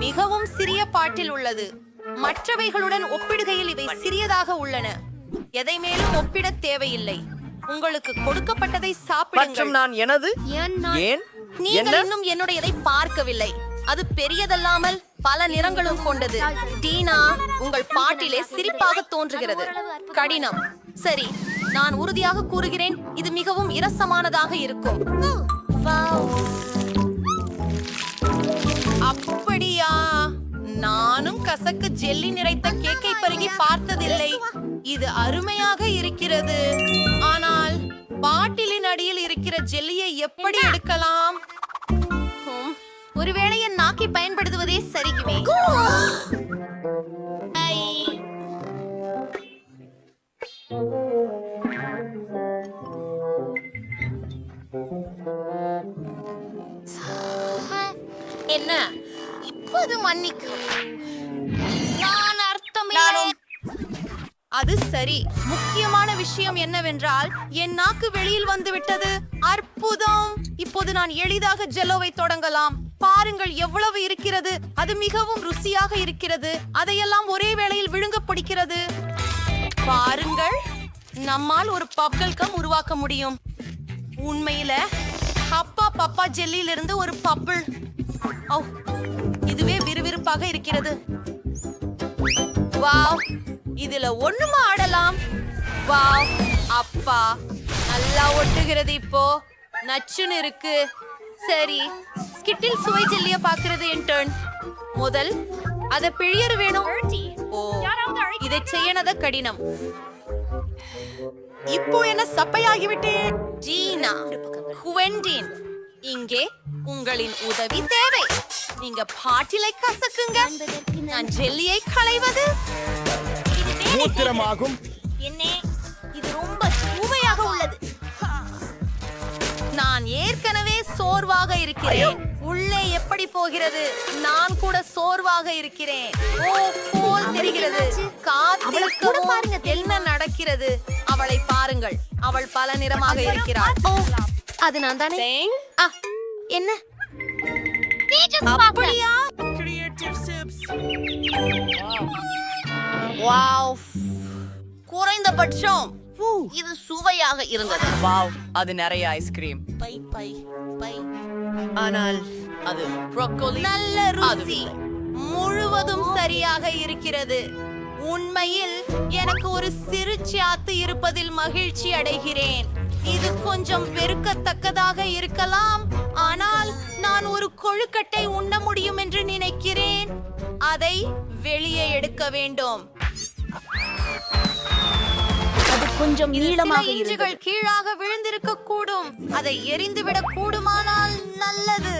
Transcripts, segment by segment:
மிகவும் சிறிய பாட்டில் உள்ளது. மற்றவைகளுடன் ஒப்பிடுகையில் இவை சிறியதாக உள்ளன. எதை மேலும் ஒப்பிட தேவையில்லை. உங்களுக்கு கொடுக்கப்பட்டதை சாப்பிடுங்கள். நான் எனது ஏன் நீங்கள் இன்னும் என்னுடையதை பார்க்கவில்லை. அது பெரியதல்லாமல் பல நிறங்களும் கொண்டது. டீனா, உங்கள் பாட்டிலே சிரிப்பாக தோன்றுகிறது. கடினம். சரி, நான் உறுதியாக கூறுகிறேன், இது மிகவும் இரசமானதாக இருக்கும். அப்படியா? நானும் கசக்கு ஜெல்லி நிறைத்த கேக்கை பருகி பார்த்ததில்லை. இது அருமையாக இருக்கிறது. ஆனால் பாட்டிலின் அடியில் இருக்கிற ஜெல்லியை எப்படி எடுக்கலாம்? ஒருவேளை என் நாக்கை பயன்படுத்துவதே சரிக்குமே. என்ன இப்போது மன்னிக்கு. நான் அர்த்தமில்லை. அது சரி. முக்கியமான விஷயம் என்னவென்றால் என் நாக்கு வெளியில் வந்துவிட்டது. அற்புதம். இப்போது நான் எளிதாக ஜெல்லோவை தொடங்கலாம். பாருங்கள் எவ்வளவு இருக்கிறது. அது மிகவும் ருசியாக இருக்கிறது. அதையெல்லாம் ஒரே வேளையில் விழுங்க பிடிக்கிறது. பாருங்கள், நம்மால் ஒரு பப்பிள் கம் உருவாக்க முடியும். உண்மையில ஹப்பா பப்பா ஜெல்லியிலிருந்து ஒரு பப்பிள். இதுவே விறுவிறுப்பாக இருக்கிறது. வாவ், இதுல ஒண்ணுமா ஆடலாம். வாவ், அப்பா நல்லா ஒட்டுகிறது. இப்போ நச்சுன்னு இருக்கு. சரி, ஸ்கிட்டில் சுவை ஜெல்லிய பாக்குறது என் டர்ன். முதல் அத பிழியறு வேணும். இதை செய்யனத கடினம். இப்போ என்ன சப்பையாகிவிட்டேன். ஜீனா, குவென்டின், இங்கே உங்களின் உதவி தேவை. நீங்க பாட்டிலை கசக்குங்க. நான் ஜெல்லியை களைவது மூத்திரமாகும். என்ன, இது ரொம்ப சுவையாக உள்ளது. நான் ஏற்கனவே சோர்வாக இருக்கிறேன். உள்ளே எப்படி போகிறது? நான் கூட சோர்வாக இருக்கிறேன். போல் தெரிகிறது. காத்திருக்கவும் என்ன நடக்கிறது? அவளை பாருங்கள். அவள் பல நிறமாக இருக்கிறாள். அது நான் தானே. என்ன அப்படியா? வாவ், குறைந்தபட்சம் இது சுவையாக இருந்தது. வாவ், அது நிறைய ஐஸ்கிரீம். By by by. ஆனால் அது ப்ரோக்கோலி. நல்ல ருசி. முழுவதும் சரியாக இருக்கிறது. உண்மையில் எனக்கு ஒரு சிறு சாத்து இருப்பதில் மகிழ்ச்சி அடைகிறேன். இது கொஞ்சம் வெறுக்கத்தக்கதாக இருக்கலாம், ஆனால் நான் ஒரு கொழுக்கட்டை உண்ண முடியும் என்று நினைக்கிறேன். அதை வெளியே எடுக்க வேண்டும். அது கொஞ்சம் நீளமாக இஞ்சிகள் கீழாக விழுந்திருக்க கூடும். அதை எரிந்துவிடக் கூடுமானால் நல்லது.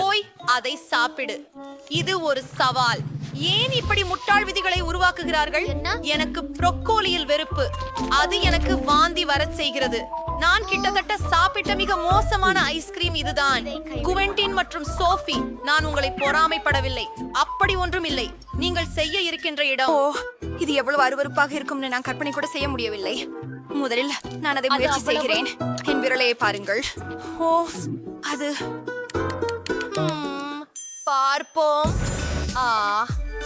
போய் அதை சாப்பிடு. இது ஒரு சவால். ஏன் இப்படி முட்டாள் விதிகளை உருவாக்குகிறார்கள்? எனக்கு ப்ரோக்கோலியில் வெறுப்பு. அது எனக்கு வாந்தி வரச் செய்கிறது. நான் கிட்டத்தட்ட சாப்பிட்ட மிக மோசமான ஐஸ்கிரீம் இதுதான். குவென்டின் மற்றும் சோஃபி, நான் உங்களை பொறாமைப்படவில்லை. அப்படி ஒன்றும் இல்லை. நீங்கள் செய்ய இருக்கின்ற இடம். இது எவ்வளவு அருவருப்பாக இருக்கும்னு நான் கற்பனை கூட செய்ய முடியவில்லை. முதலில் நான் அதை முயற்சி செய்கிறேன். என் விரலையை பாருங்கள். அது பார்ப்போம்.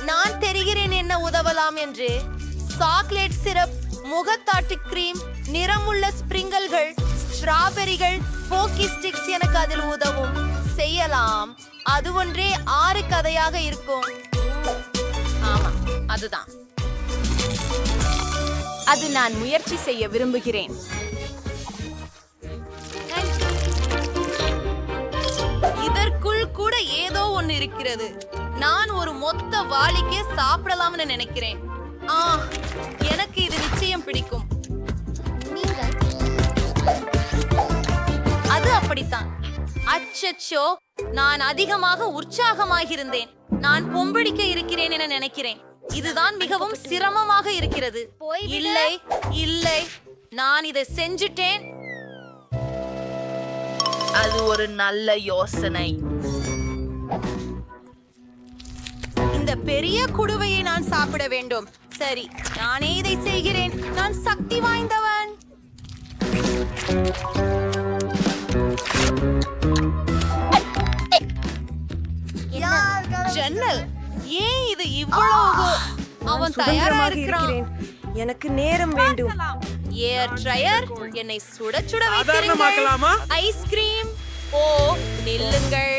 நான் தெரிகிறேன் என்ன உதவலாம் என்று. சாக்லேட் சிரப், முகத்தாட்டு கிரீம், நிறமுள்ள ஸ்பிரிங்கல்கள், ஸ்ட்ராபெரிகள், போக்கி ஸ்டிக்ஸ் எனக்கு அதில் உதவும். செய்யலாம். அது ஒன்றே 6 கதையாக இருக்கும். ஆமா, அதுதான். அது நான் முயற்சி செய்ய விரும்புகிறேன். இதற்குள் கூட ஏதோ ஒன்னு இருக்கிறது. நான் ஒரு மொத்த வாளிக்கே சாப்பிடலாம்னு நினைக்கிறேன். எனக்கு இது நிச்சயம் பிடிக்கும். அது அப்படித்தான். அச்சச்சோ, நான் அதிகமாக உற்சாகமாகியிருந்தேன். நான் பொம்படிக்க இருக்கிறேன் என நினைக்கிறேன். இதுதான் மிகவும் சிரமமாக இருக்கிறது. இல்லை இல்லை, நான் இதை செஞ்சுட்டேன். அது ஒரு நல்ல யோசனை. இந்த பெரிய குடுவையை நான் சாப்பிட வேண்டும். சரி, நானே இதை செய்கிறேன். நான் சக்தி வாய்ந்தவன். கர்னல், ஏன் இது இவ்வளவு? அவன் தயாரா இருக்கிறான். எனக்கு நேரம் வேண்டும். ஏர் ட்ரையர் என்னை சுட சுட வைத்திருங்கள். ஐஸ்கிரீம், ஓ நில்லுங்கள்.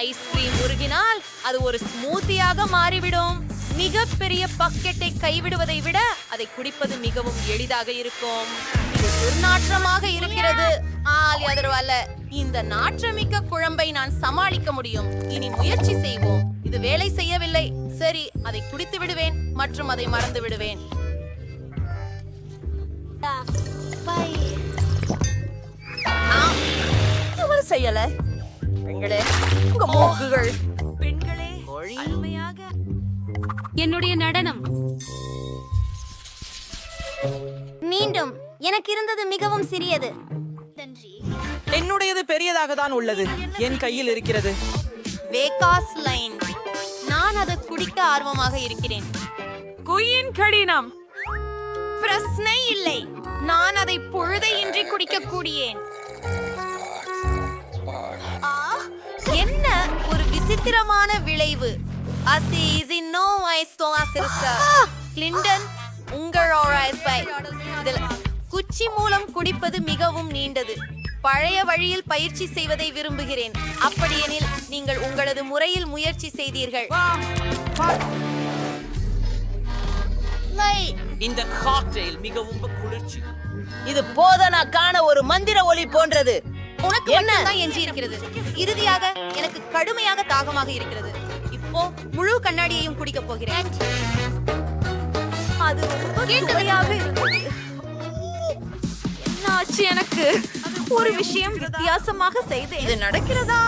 ஐஸ்கிரீம் உருகினால் அது ஒரு ஸ்மூத்தியாக மாறிவிடும். மிகப்பெரிய பக்கெட்டை கைவிடுவதை விட அதை குடிப்பது மிகவும் எளிதாக இருக்கும். இது துர்நாற்றமாக இருக்கிறது. அல்ல, இந்த நாற்றமிக்க குழம்பை நான் சமாளிக்க முடியும். இனி முயற்சி செய்வோம். இது வேலை செய்யவில்லை. சரி, அதை குடித்து விடுவேன் மற்றும் அதை மறந்து விடுவேன். செய்யல பெண்களே, உங்க மூக்குகள். பெண்களே, அருமையாக. என்னுடைய நடனம் மீண்டும் எனக்கு இருந்தது மிகவும் சிறியது. என்னுடையது பெரியதாக தான் உள்ளது. என் கையில் இருக்கிறது. Vegas line. நான் அதை குடிக்க ஆர்வமாக இருக்கிறேன். குயின் கடினம். பிரச்சனை இல்லை, நான் அதை பொழுதையின்றி குடிக்க கூடியேன். என்ன ஒரு விசித்திரமான விளைவு. கிளின்டன், உங்களோட இதில் குச்சி மூலம் குடிப்பது மிகவும் நீண்டது. பழைய வழியில் பயிற்சி செய்வதை விரும்புகிறேன். அப்படியெனில் நீங்கள் உங்களது முறையில் முயற்சி செய்தீர்கள். இந்த காக்டெயில் மிகவும் குளிர்ச்சி. இது போதனா காண ஒரு மந்திர ஒலி போன்றது. உனக்கு மட்டும்தான் எஞ்சி இருக்கிறது. இறுதியாக எனக்கு கடுமையாக தாகமாக இருக்கிறது. இப்போ முழு கண்ணாடியையும் குடிக்க போகிறேன். அது ரொம்ப சுவையாக இருக்கிறது. என்னாச்சு எனக்கு? ஒரு விஷயம் வித்தியாசமாக செய்தேன். இது நடக்கிறதா?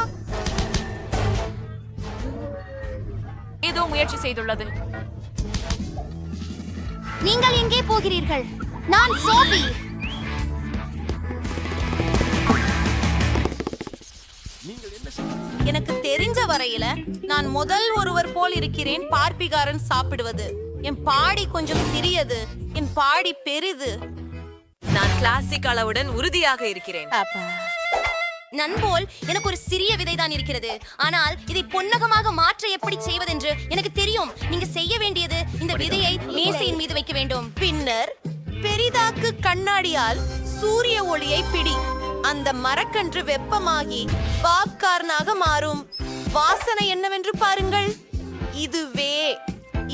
ஏதோ முயற்சி செய்துள்ளது. நீங்கள் எங்கே போகிறீர்கள்? நான் சோபி. எனக்கு தெரிஞ்ச வரையில நான் முதல் ஒருவர் போல் இருக்கிறேன். பார்ப்பிகாரன் சாப்பிடுவது. என் பாடி கொஞ்சம் சிறியது, என் பாடி பெரிது. நான் கிளாசிக் அளவுடன் உறுதியாக இருக்கிறேன். நண்போல் எனக்கு ஒரு சிறிய விதை தான் இருக்கிறது. ஆனால் இதை பொன்னகமாக மாற்ற எப்படி செய்வதென்று எனக்கு தெரியும். நீங்க செய்ய வேண்டியது இந்த விதையை மேசையின் மீது வைக்க வேண்டும். பின்னர் பெரிதாக்கு கண்ணாடியால் சூரிய ஒளியை பிடி. அந்த மரக்கன்று வெப்பமாகி பாப்கார்னாக மாறும். வாசனை என்னவென்று பாருங்கள். இதுவே.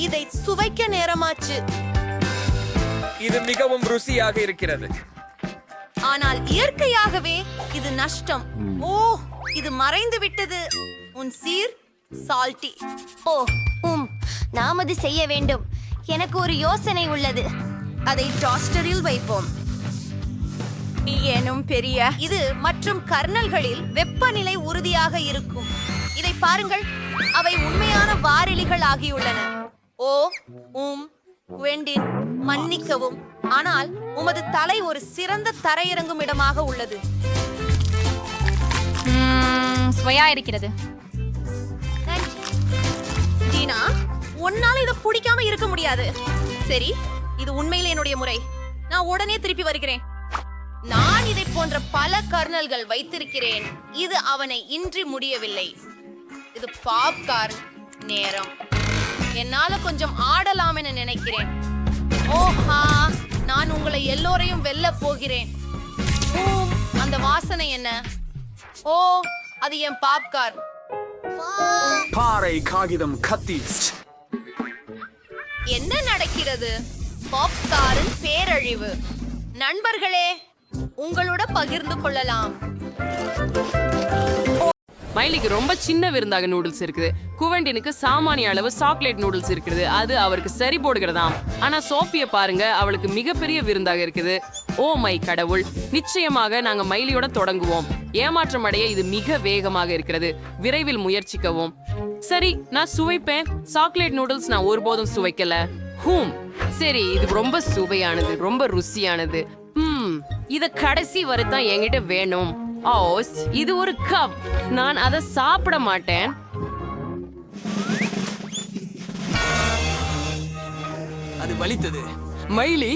இதை சுவைக்க நேரமாச்சு. இது மிகவும் ருசியாக இருக்கிறது. ஆனால் இயற்கையாகவே இது நஷ்டம். ஓ, இது மறைந்து விட்டது. உன் சீர் சால்ட்டி. ஓ, நாம் அது செய்ய வேண்டும். எனக்கு ஒரு யோசனை உள்ளது. அதை டாஸ்டரில் வைப்போம். ஏனும் பெரிய இது மற்றும் கர்னல்களில் வெப்பநிலை உறுதியாக இருக்கும். இதை பாருங்கள், அவை உண்மையான வாரெலிகள் ஆகியுள்ளன. ஓ, வெண்டின், மன்னிக்கவும், ஆனால் உமது தலை ஒரு சிறந்த தரையிறங்கும் இடமாக உள்ளது. சுவையா இருக்கிறது. டீனா, உன்னால இதை பிடிக்காம இருக்க முடியாது. சரி, இது உண்மையிலே என்னுடைய முறை. நான் உடனே திருப்பி வருகிறேன். நான் இதை போன்ற பல கர்னல்கள் வைத்திருக்கிறேன். இது அவனை இன்றி முடியவில்லை. இது பாப்கார்ன் நேரம். என்னால கொஞ்சம் ஆடலாம் என நினைக்கிறேன். ஓஹா, நான் உங்களை எல்லோரையும் வெல்ல போகிறேன். அந்த வாசனை என்ன? ஓ, அது என் பாப்கார்ன். பாறை காகிதம் கத்தி. என்ன நடக்கிறது? பாப்கார்ன் பேரழிவு. நண்பர்களே, உங்களோட பகிர்ந்து கொள்ளலாம். மைலிக்கு ரொம்ப சின்ன விருந்தாக நூடுல்ஸ் இருக்குது. குவெண்டினுக்கு சாமானிய அளவு சாக்லேட் நூடுல்ஸ் இருக்குது. அது அவருக்கு சரி போடுகிறதாம். ஆனா சோஃபிய பாருங்க, அவளுக்கு மிகப்பெரிய விருந்தாக இருக்குது. ஓ மை கடவுள், நிச்சயமாக நாங்க மைலியோட தொடங்குவோம். ஏமாற்றம் அடைய இது மிக வேகமாக இருக்கிறது. விரைவில் முயற்சிக்கவும். சரி, நான் சுவைப்பேன். சாக்லேட் நூடுல்ஸ் நான் ஒருபோதும் சுவைக்கல. சரி, இது ரொம்ப சுவையானது, ரொம்ப ருசியானது. இத கடைசி வரைதான் என்கிட்ட வேணும். இது ஒரு கப். நான் அதை சாப்பிட மாட்டேன். அது வலித்தது. மைலி,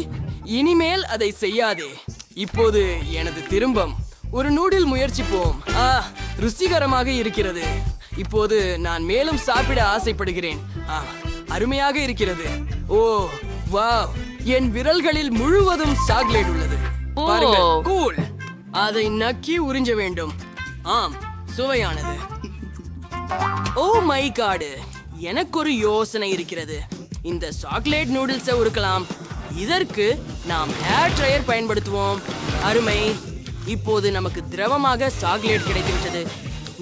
இனிமேல் அதை செய்யாதே. இப்போது எனது திரும்பம். ஒரு நூடில் முயற்சிப்போம். ருசிகரமாக இருக்கிறது. இப்போது நான் மேலும் சாப்பிட ஆசைப்படுகிறேன். அருமையாக இருக்கிறது. ஓ வாவ், என் விரல்களில் முழுவதும் சாக்லேட் உள்ளது. பாருங்கள், கூல். அதை நக்கி உறிஞ்ச வேண்டும். ஆம், சுவையானது. ஓ மை காட், எனக்கு ஒரு யோசனை இருக்கிறது. இந்த சாக்லேட் நூடுல்ஸை உருக்கலாம். இதற்கு நாம் ஹேர் ட்ரையர் பயன்படுத்துவோம். அருமை. இப்போது நமக்கு திரவமாக சாக்லேட் கிடைத்துவிட்டது.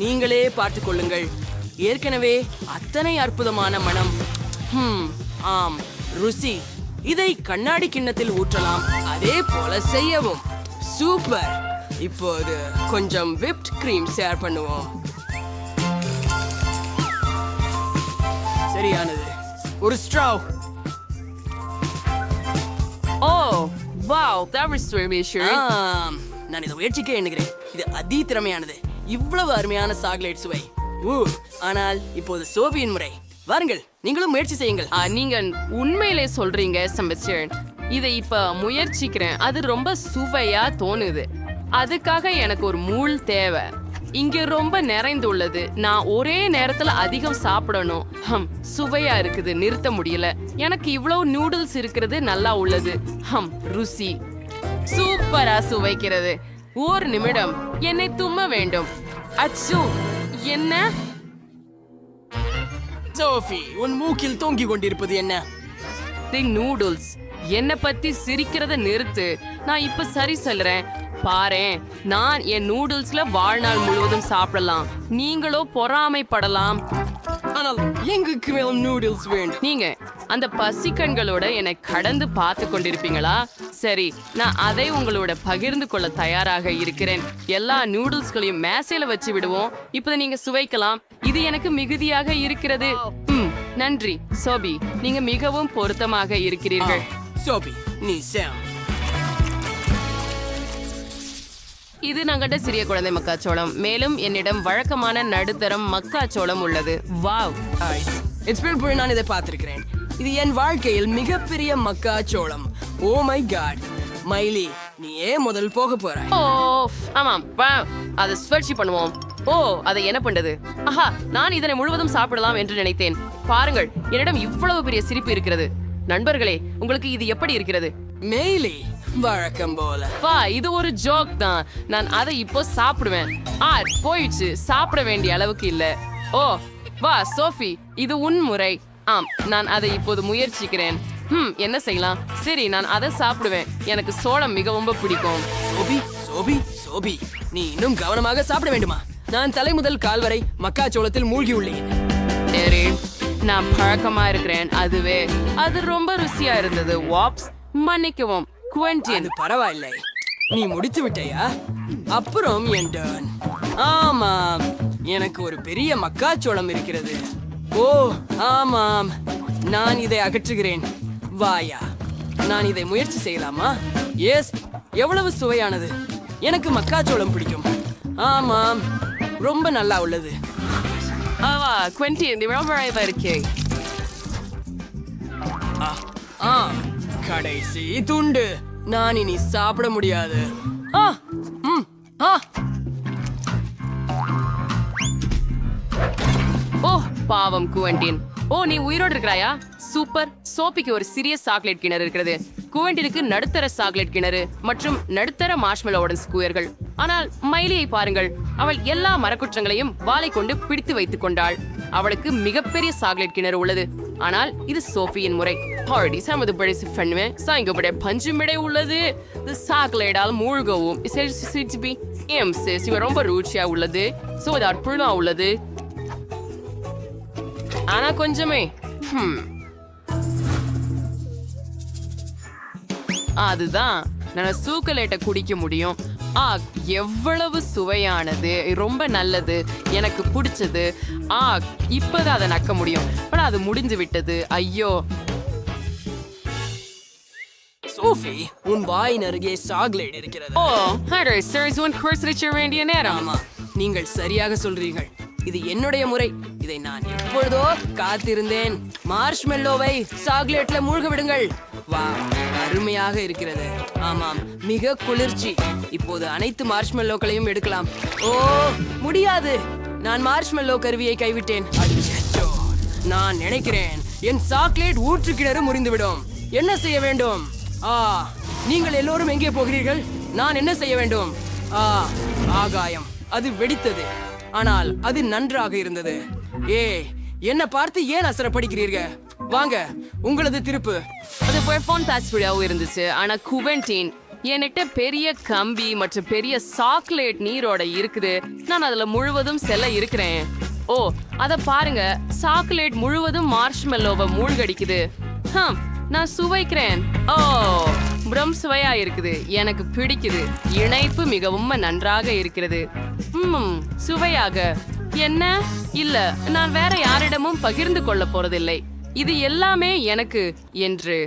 நீங்களே பார்த்துக் கொள்ளுங்கள். ஏற்கனவே அத்தனை அற்புதமான மனம். ஆம், ருசி. இதை கண்ணாடி கிண்ணத்தில் ஊற்றலாம். அதே போல செய்யவும். சூப்பர். இப்போது கொஞ்சம் விப்ட் கிரீம் ஷேர் பண்ணுவோம். சரியானது. ஒரு straw. O wow, that was really sure. நான் இதை முயற்சிக்க எண்ணுகிறேன். இது அதி திறமையானது. இவ்வளவு அருமையான சாக்லேட் சுவை. ஆனால் இப்போது சோபியின் முறை. வாருங்கள், நீங்களும் முயற்சி செய்யுங்கள். நீங்க உண்மையிலே சொல்றீங்க செம்பஸ்டியன். இதை இப்ப முயற்சிக்கிறேன். அது ரொம்ப சுவையா தோணுது. அதுக்காக எனக்கு ஒரு மூள் தேவை. இங்க ரொம்ப நிறைந்துள்ளது. நான் ஒரே நேரத்துல அதிகம் சாப்பிடணும். சுவையா இருக்குது, நிறுத்த முடியல. எனக்கு இவ்வளவு நூடுல்ஸ் இருக்கிறது நல்லா உள்ளது. ருசி சூப்பரா சுவைக்கிறது. ஒரு நிமிடம், என்னை தும்ம வேண்டும். அச்சோ, என்ன? சோஃபி, உன் மூக்கில் தொங்கிக் கொண்டிருப்பது என்ன? நூடுல்ஸ். என்ன பத்தி சிரிக்கிறத நிறுத்து. நான் இப்ப சரி சொல்றேன். பாரேன், நான் என் நூடுல்ஸ்ல வாழ்நாள் முழுவதும் சாப்பிடலாம். நீங்களோ பொறாமைப்படலாம். ஆனால் எங்களுக்கு மேலும் நூடுல்ஸ் வேண்டும். நீங்க அந்த பசிக்கண்களோட என்னை கடந்து பார்த்து கொண்டிருப்பீங்களா? சரி, நான் அதை உங்களோட பகிர்ந்து கொள்ள தயாராக இருக்கிறேன். எல்லா நூடுல்ஸ்களையும் மேசையில வச்சு விடுவோம். இப்ப நீங்க சுவைக்கலாம். இது எனக்கு மிகுதியாக இருக்கிறது. நன்றி சோபி, நீங்க மிகவும் பொருத்தமாக இருக்கிறீர்கள். சோபி, நீ சாம். இது நாங்கள்ட்ட சிறிய குழந்தை மக்காச்சோளம். மேலும் என்னிடம் வழக்கமான நடுத்தரம் மக்காச்சோளம் உள்ளது. வாவ், நான் இதை பார்த்திருக்கிறேன். இது என் வாழ்க்கையில் மிகப்பெரிய மக்காச்சோளம். Oh my God. மைலி, நீ ஏன் முதல் போக போறாய்? ஓ ஆமாம், அதை சுழற்சி பண்ணுவோம். ஓ, அதை என்ன பண்றது? ஆஹா, நான் இதனை முழுவதும் சாப்பிடலாம் என்று நினைத்தேன். பாருங்கள், என்னிடம் இவ்வளவு பெரிய சிரிப்பு இருக்கிறது. நண்பர்களே, உங்களுக்கு இது எப்படி இருக்கிறது? மெய்லி, வழக்கம் போல. இது ஒரு ஜோக் தான். நான் அதை இப்போ சாப்பிடுவேன். போயிடுச்சு, சாப்பிட வேண்டிய அளவுக்கு இல்ல. ஓ வா சோஃபி, இது உன் முறை. ஆம், நான் அதை இப்போது முயற்சிக்கிறேன். என்ன செய்யலாம்? சரி, நான் அதை சாப்பிடுவேன். எனக்கு சோளம் மிகவும் பிடிக்கும். சோபி, சோபி, சோபி, நீ இன்னும் கவனமாக சாப்பிட வேண்டுமா? நான் தலை முதல் கால் வரை மக்காச்சோளத்தில் மூழ்கி உள்ளேன். சரி, நான் பழக்கமா இருக்கிறேன். அது ரொம்ப ருசியா இருந்தது. வாப்ஸ், மன்னிக்கவும் குவென்டின். அது பரவாயில்லை. நீ முடித்து விட்டாயா? அப்புறம் என் டர்ன். ஆமாம், எனக்கு ஒரு பெரிய மக்காச்சோளம் இருக்கிறது. ஓ ஆமாம், நான் இதை அகற்றுகிறேன். வாயா, நான் இதை முயற்சி செய்யலாமா? எஸ், எவ்வளவு சுவையானது. எனக்கு மக்காச்சோளம் பிடிக்கும். ஆமாம், ரொம்ப நல்லா உள்ளது. குவென்டின், ரொம்ப அழகா இருக்கே. கடைசி துண்டு. நான் இனி சாப்பிட முடியாது. ஓ பாவம் குவென்டின். ஓ, நீ உயிரோடு இருக்கிறாயா? சூப்பர். சோபிக்கு ஒரு சிறிய சாக்லேட் கிணறு இருக்கிறது. குவென்டினுக்கு நடுத்தர சாக்லேட் கிணறு மற்றும் நடுத்தர மார்ஷ்மெலோவுடன் ஸ்கூயர்கள். ஆனால் மைலியை பாருங்கள், அவள் எல்லா மரக்குற்றங்களையும் வாளை கொண்டு பிடித்து வைத்துக் கொண்டாள். அவளுக்கு மிகப்பெரிய சாக்லேட் கிணறு உள்ளது. ஆனால் இது சோஃபியின் முறை. பஞ்சுமிடை உள்ளது. சாக்லேட்டால் மூழ்கவும் ரொம்ப ரூச்சியா உள்ளது. அற்புதமா உள்ளது. ஆனா கொஞ்சமே. அதுதான் நான் சூக்கலேட்டை குடிக்க முடியும். எவ்வளவு சுவையானது, ரொம்ப நல்லது, எனக்கு பிடிச்சது. இப்பதான் அதை நக்க முடியும். அது முடிஞ்சு விட்டது. ஐயோ. சோஃபி, உன் வாயின் அருகே சாக்லேட் இருக்கிறது. வேண்டிய நேரம். ஆமா, நீங்கள் சரியாக சொல்றீர்கள். இது என்னுடைய முறை. இதை நான் எப்பொழுதோ காத்திருந்தேன். மார்ஷ்மெல்லோவை சாக்லேட்ல மூழ்க விடுங்கள். வா, அருமையாக இருக்கிறது. ஆமாம், மிக குளிர்ச்சி. இப்போது அனைத்து மார்ஷ்மெல்லோக்களையும் எடுக்கலாம். ஓ முடியாது. நான் மார்ஷ்மெல்லோ கருவியை கைவிட்டேன். அச்சச்சோ. நான் நினைக்கிறேன் என் சாக்லேட் ஊற்று கிணறு முறிந்துவிடும். என்ன செய்ய வேண்டும்? நீங்கள் எல்லோரும் எங்கே போகிறீர்கள்? நான் என்ன செய்ய வேண்டும்? ஆகாயம். அது வெடித்தது. ஆனால் அது நன்றாக இருந்தது. என்ன பார்த்து ஏன் அசரப்படுகிறீர்கள்? வாங்க, உங்களது திருப்பு. அது பெர்ஃபார்ம் தாஸ்பிடாவும் இருந்துச்சு. ஆனா குவென்டின் என்கிட்ட பெரிய கம்பி மற்றும் பெரிய சாக்லேட் நீரோட இருக்குது. நான் அதுல முழுவதும் செல்ல இருக்கிறேன். ஓ, அத பாருங்க, சாக்லேட் முழுவதும் மார்ஷ்மெல்லோவை மூழ்கடிக்குது. நான் சுவைக்கிறேன். ஓ, சுவையா இருக்குது. எனக்கு பிடிக்குது. இணைப்பு மிகவும் நன்றாக இருக்கிறது. சுவையாக. என்ன? இல்ல, நான் வேற யாரிடமும் பகிர்ந்து கொள்ள போறதில்லை. இது எல்லாமே எனக்கு என்று.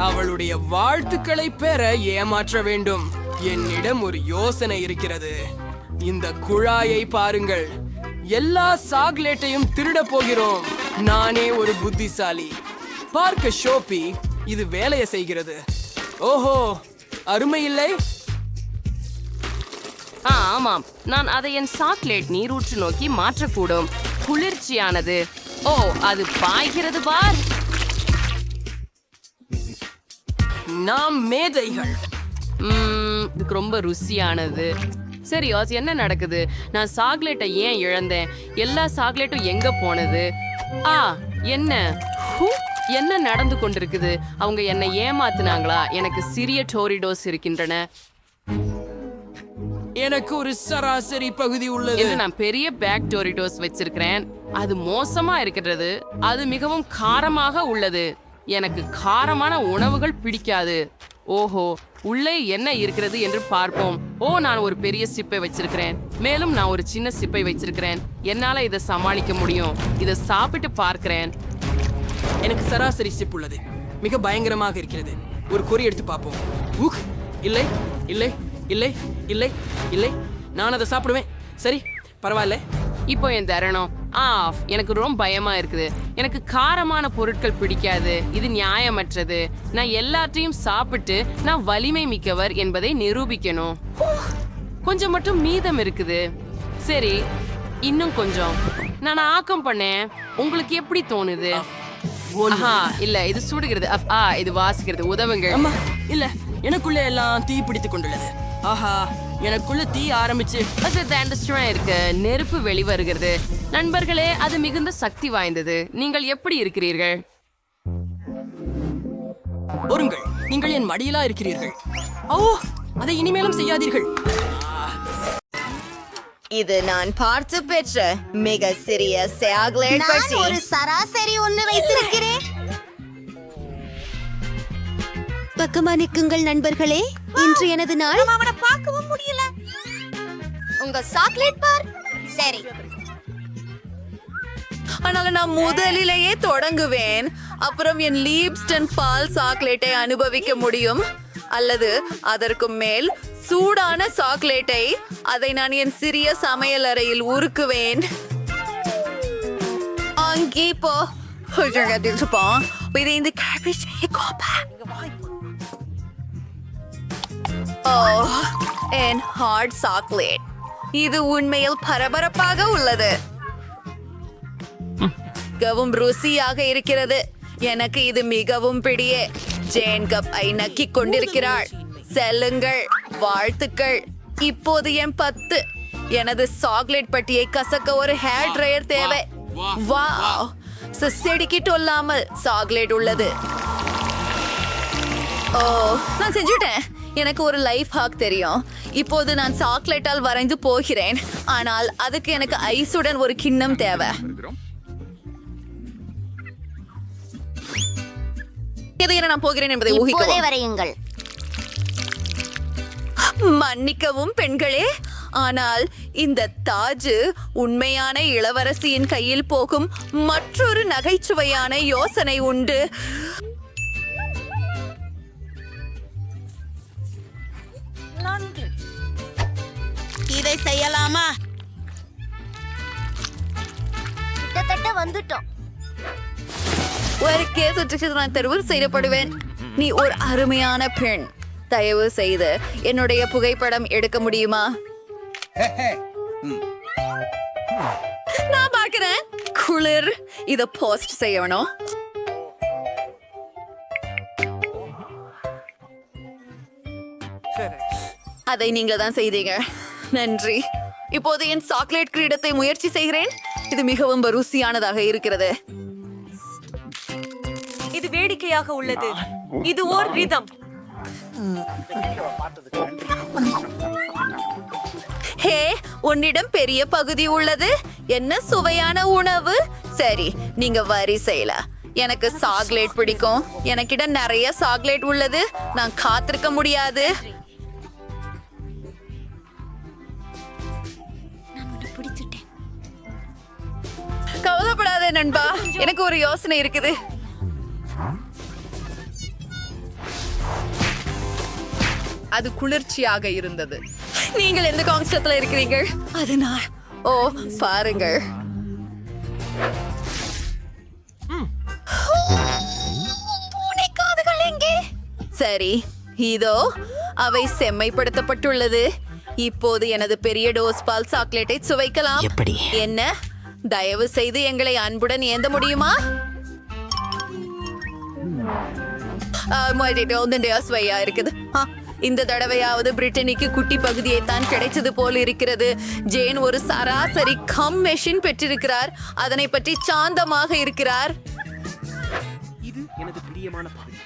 அவளுடைய வாழ்த்துக்களை பெற ஏமாற்ற வேண்டும். என்னிடம் ஒரு யோசனை இருக்கிறது. இந்த குழாயை பாருங்கள். எல்லா சாக்லேட்டையும் திருட போகிறோம். நானே ஒரு புத்திசாலி. பார்க்க ஷோப்பி, இது வேலையை செய்கிறது. ஓஹோ, அருமை இல்லை? ஆமாம், நான் அதை என் சாக்லேட் நீரூற்று நோக்கி மாற்றக்கூடும். குளிர்ச்சியானது. ஓ, அது பாய்கிறது பார். நாம் மேதைகள். இதுக்கு ரொம்ப ருசியானது. சரி, என்ன நடக்குது? நான் சாக்லேட்டை ஏன் இழந்தேன்? எல்லா சாக்லேட்டும் எங்க போனது? என்ன நடந்து கொண்டிருக்குது? அவங்க என்னை ஏமாத்துனாங்களா? எனக்கு சிறிய டோரிடோஸ் இருக்கின்றன. எனக்கு ஒரு சராசரி பகுதி உள்ளது. நான் பெரிய பேக் டோரிடோஸ் வச்சிருக்கிறேன். அது மோசமா இருக்கிறது. அது மிகவும் காரமாக உள்ளது. எனக்கு காரமான உணவுகள் பிடிக்காது. ஓஹோ, உள்ளே என்ன இருக்கிறது என்று பார்ப்போம். நான் ஒரு பெரிய சிப்பை வச்சிருக்கிறேன். மேலும் நான் ஒரு சின்ன சிப்பை வச்சிருக்கிறேன். என்னால இதை சமாளிக்க முடியும். இதை சாப்பிட்டு பார்க்கிறேன். எனக்கு சராசரி சிப் உள்ளது. மிக பயங்கரமாக இருக்கிறது. ஒரு கொறி எடுத்து பார்ப்போம். இல்லை இல்லை இல்லை இல்லை இல்லை, நான் அதை சாப்பிடுவேன். சரி, பரவாயில்ல. இப்போ என் தரணும் ஆஃப். எனக்கு ரொம்ப பயமா இருக்குது. எனக்கு காரமான பொருட்கள் பிடிக்காது. இது நியாயமற்றது. நான் எல்லாத்தையும் சாப்பிட்டு நான் வலிமை மிக்கவர் என்பதை நிரூபிக்கணும். கொஞ்சம் மட்டும் மீதம் இருக்குது. சரி, இன்னும் கொஞ்சம் நான் ஆக்கம் பண்ணேன். உங்களுக்கு எப்படி தோணுது? இல்ல, இது சுடுகிறது. இது வாசிக்கிறது. உதவுங்க. இல்ல, எனக்குள்ள எல்லாம் தீ பிடித்துக் கொண்டுள்ளது. ஆஹா, எனக்குள்ள தீ ஆரம்பிச்சு இருக்கு. நெருப்பு வெளிவருகிறது. நண்பர்களே, அது மிகுந்த சக்தி வாய்ந்தது. நீங்கள் எப்படி இருக்கிறீர்கள்? ஒருங்கள், நீங்கள் என் மடியிலா இருக்கிறீர்கள். அதை இனிமேலும் செய்யாதீர்கள். இது நான் பார்த்து பெற்ற மிக சிறிய சாக்லேட் பட்டி. ஒரு சராசரி ஒன்று வைத்திருக்கிறேன். பக்கமா நிற்குங்கள் நண்பர்களே. இன்று எனது நாள். அவனை பார்க்கவும் முடியல. உங்க சாக்லேட் பார். சரி, ஆனால் நான் முதலிலேயே தொடங்குவேன். அப்புறம் என் லீப்ஸ்டன் பால் சாக்லேட்டை அனுபவிக்க முடியும். அல்லது அதற்கு மேல் சூடான சாக்லேட்டை. அதை நான் என் சிறிய சமையல் அறையில் உருக்குவேன். அங்கே போ. என் ஹார்ட் சாக்லேட். இது உண்மையில் பரபரப்பாக உள்ளது. மிகவும் ருசியாக இருக்கிறது. எனக்கு இது மிகவும் பிடியே. ஜேன் கப்-ஐ நக்கிக் கொண்டிருக்கிறாள். செல்லுங்கள், வாழ்த்துக்கள். இப்போது என் 10. எனது சாக்லேட் பட்டியை கசக்க ஒரு ஹேர் ட்ரையர் தேவை. வாவ், செடிக்கிட்டொல்லாமல் சாக்லேட் உள்ளது. நான் செஞ்சுட்டேன். எனக்கு ஒரு லைஃப் ஹாக் தெரியும். இப்போது நான் சாக்லேட்டால் வரைந்து போகிறேன். ஆனால் அதுக்கு எனக்கு ஐஸுடன் ஒரு கிண்ணம் தேவை. எதை நான் போகிறேன் என்பதை ஊகிக்கவும். வரையுங்கள். மன்னிக்கவும் பெண்களே, ஆனால் இந்த தாஜ் உண்மையான இளவரசியின் கையில் போகும் மற்றொரு நகைச்சுவையான யோசனை உண்டு. இதை செய்யலாமா? கிட்டத்தட்ட வந்துட்டோம். ஒரு கேஸ் நான் தெரிவு செய்யப்படுவேன். நீ ஒரு அருமையான பெண். தயவு செய்து என்னுடைய புகைப்படம் எடுக்க முடியுமா? குளிர் இத போஸ்ட் செய்யணும். அதை நீங்க தான் செய்தீங்க. நன்றி. இப்போது என் சாக்லேட் கிரீடத்தை முயற்சி செய்கிறேன். இது மிகவும் ருசியானதாக இருக்கிறது. இது வேடிக்கையாக உள்ளது. இது ஓர் ரிதம். ஹே, உன்னிடம் பெரிய பகுதி உள்ளது. என்ன சுவையான உணவு. சரி, நீங்க வரிசையில. எனக்கு சாக்லேட் பிடிக்கும். எனக்கிட்ட நிறைய சாக்லேட் உள்ளது. நான் காத்திருக்க முடியாது. கவலைப்படாத நண்பா, எனக்கு ஒரு யோசனை இருக்குது. அது குளிர்ச்சியாக இருந்தது. நீங்கள் எந்த கான்ஸ்டத்துல இருக்கிறீர்கள்? அது நான். ஓ, பாருங்கள். பூனைக்காதுகள் எங்கே? சரி, இதோ அவை செம்மைப்படுத்தப்பட்டுள்ளது. இப்போது எனது பெரிய டோஸ் பால் சாக்லேட்டை சுவைக்கலாம். என்ன? தயவு செய்து எங்களை அன்புடன் ஏந்த முடியுமா? சுவையா இருக்குது. இந்த தடவையாவது பிரிட்டனிக்கு குட்டி பகுதியை தான் கிடைச்சது போல் இருக்கிறது. ஜேன் ஒரு சராசரி கம் மெஷின் பெற்றிருக்கிறார். அதனை பற்றி சாந்தமாக இருக்கிறார். இது எனது பிரியமான பகுதி.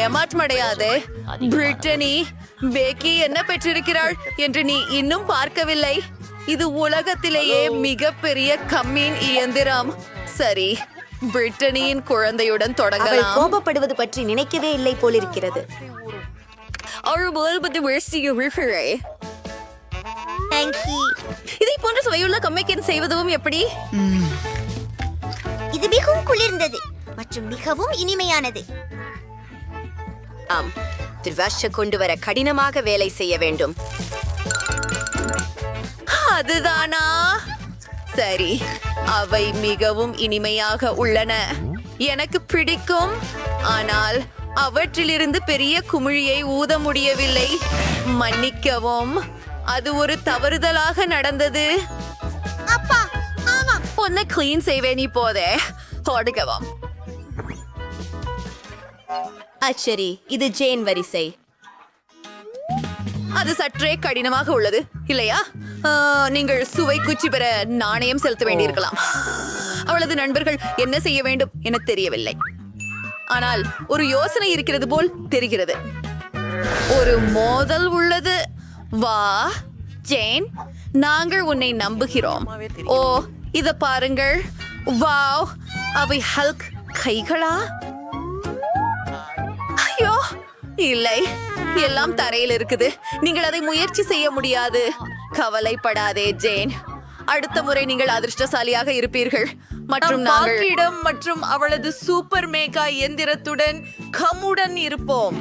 ஏமாற்றமடையாதே. பிரிட்டனி பேக்கி என்ன பெற்றிருக்கிறாள் என்று நீ இன்னும் பார்க்கவில்லை. இது உலகத்திலேயே மிகப்பெரிய கம்மின் இயந்திரம். சரி, பிரிட்டனியின் குழந்தையுடன் தொடங்கலாம். கோபப்படுவது பற்றி நினைக்கவே இல்லை போலிருக்கிறது. இதை போன்ற சுவையுள்ள கம்மிக்கன் செய்வதும் எப்படி? இது மிகவும் குளிர்ந்தது மற்றும் மிகவும் இனிமையானது. ஆம், திருவாஷ கொண்டு வர கடினமாக வேலை செய்ய வேண்டும். அதுதானா? சரி, அவை மிகவும் இனிமையாக உள்ளன. எனக்கு பிடிக்கும். ஆனால் அவற்றிலிருந்து பெரிய குமிழியை ஊத முடியவில்லை. மன்னிக்கவும், அது ஒரு தவறுதலாக நடந்தது. அப்பா, ஆமா, ஒன்ன கிளீன் செய்வேன் இப்போதே. ஓடுகவும். சரி, இது ஜேன் வரிசை. அது சற்றே கடினமாக உள்ளது இல்லையா? நீங்கள் சுவை குச்சி பெற நாணயம் செலுத்த வேண்டியிருக்கலாம். அவளது நண்பர்கள் என்ன செய்ய வேண்டும் என தெரியவில்லை. ஆனால் ஒரு யோசனை இருக்கிறது போல் தெரிகிறது. ஒரு மோதல் உள்ளது. வா ஜேன், நாங்கள் உன்னை நம்புகிறோம். ஓ, இத பாருங்கள். வாவ், அவை ஹல்க் கைகளா? ஐயோ, இல்லை, எல்லாம் தரையில் இருக்குது. நீங்கள் அதை முயற்சி செய்ய முடியாது. கவலைப்படாதே ஜேன். அடுத்த முறை நீங்கள் அதிர்ஷ்டசாலியாக இருப்பீர்கள். மற்றும் நாங்கள் மற்றும் அவளது சூப்பர் மேகா எந்திரத்துடன் கம்முடன் இருப்போம்.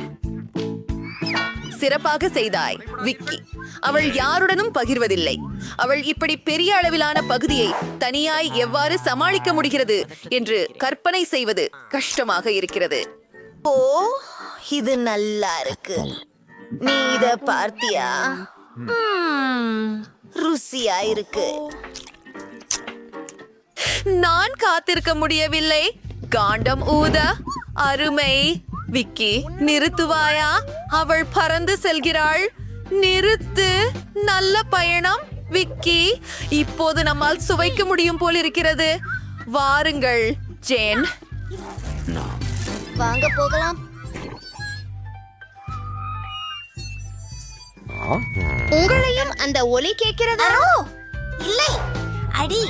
சிறப்பாக செய்தாய் விக்கி. அவள் யாருடனும் பகிர்வதில்லை. அவள் இப்படி பெரிய அளவிலான பகுதியை தனியாய் எவ்வாறு சமாளிக்க முடிகிறது என்று கற்பனை செய்வது கஷ்டமாக இருக்கிறது. ஓ, இது நல்லா இருக்கு. நீ இத பார்த்தியா? ருசியா இருக்கு. நான் காத்திருக்க முடியவில்லை. காண்டம் ஊத. அருமை. விக்கி, நிறுத்துவாயா? அவள் பறந்து செல்கிறாள். நிறுத்து. நல்ல பயணம் விக்கி. இப்போது நம்மால் சுவைக்க முடியும் போல் இருக்கிறது. வாருங்கள் ஜேன். வாங்க போகலாம். உங்களையும் அந்த ஒலி கேட்கிறதா? இல்லை, அடி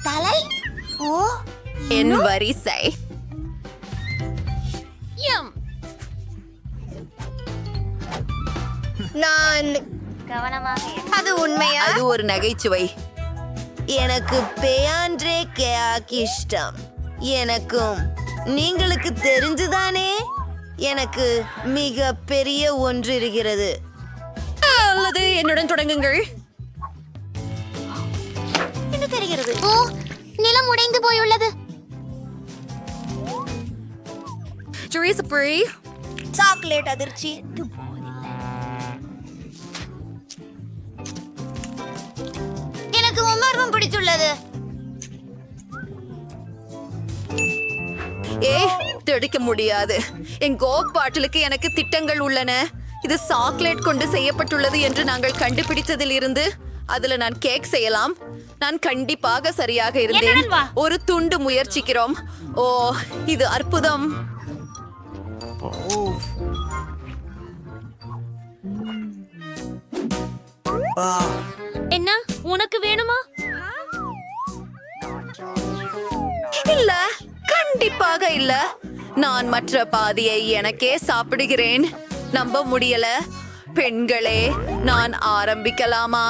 தலை. ஓ, என் வரிசை. நான் அது உண்மையா? அது ஒரு நகைச்சுவை. எனக்கு பேயான்றே கேக் இஷ்டம். எனக்கும். நீங்களுக்கு தெரிஞ்சுதானே? எனக்கு மிக பெரிய ஒன்று இருக்கிறது. அல்லது என்னுடன் தொடங்குங்கள். என்ன தெரிகிறது? ஓ, நிலம் உடைந்து போயுள்ளது. சாக்லேட் அதிர்ச்சி. எனக்கு ரொம்ப பிடித்துள்ளது. தடுக்க முடியாது. என் கோக் பாட்டிலுக்கு எனக்கு திட்டங்கள் உள்ளன. இது சாக்லேட் கொண்டு செய்யப்பட்டுள்ளது என்று நாங்கள் கண்டுபிடித்ததில் இருந்து அதுல நான் கேக் செய்யலாம். நான் கண்டிப்பாக சரியாக இருந்தேன். என்னுடன் வா. ஒரு துண்டு முயற்சிக்கிறோம். ஓ, இது அற்புதம். என்ன உனக்கு வேணுமா? இல்ல, கண்டிப்பாக இல்ல. நான் மற்ற பாதியை எனக்கே சாப்பிடுகிறேன். நம்ப முடியல. பெண்களே, நான் ஆரம்பிக்கலாமா?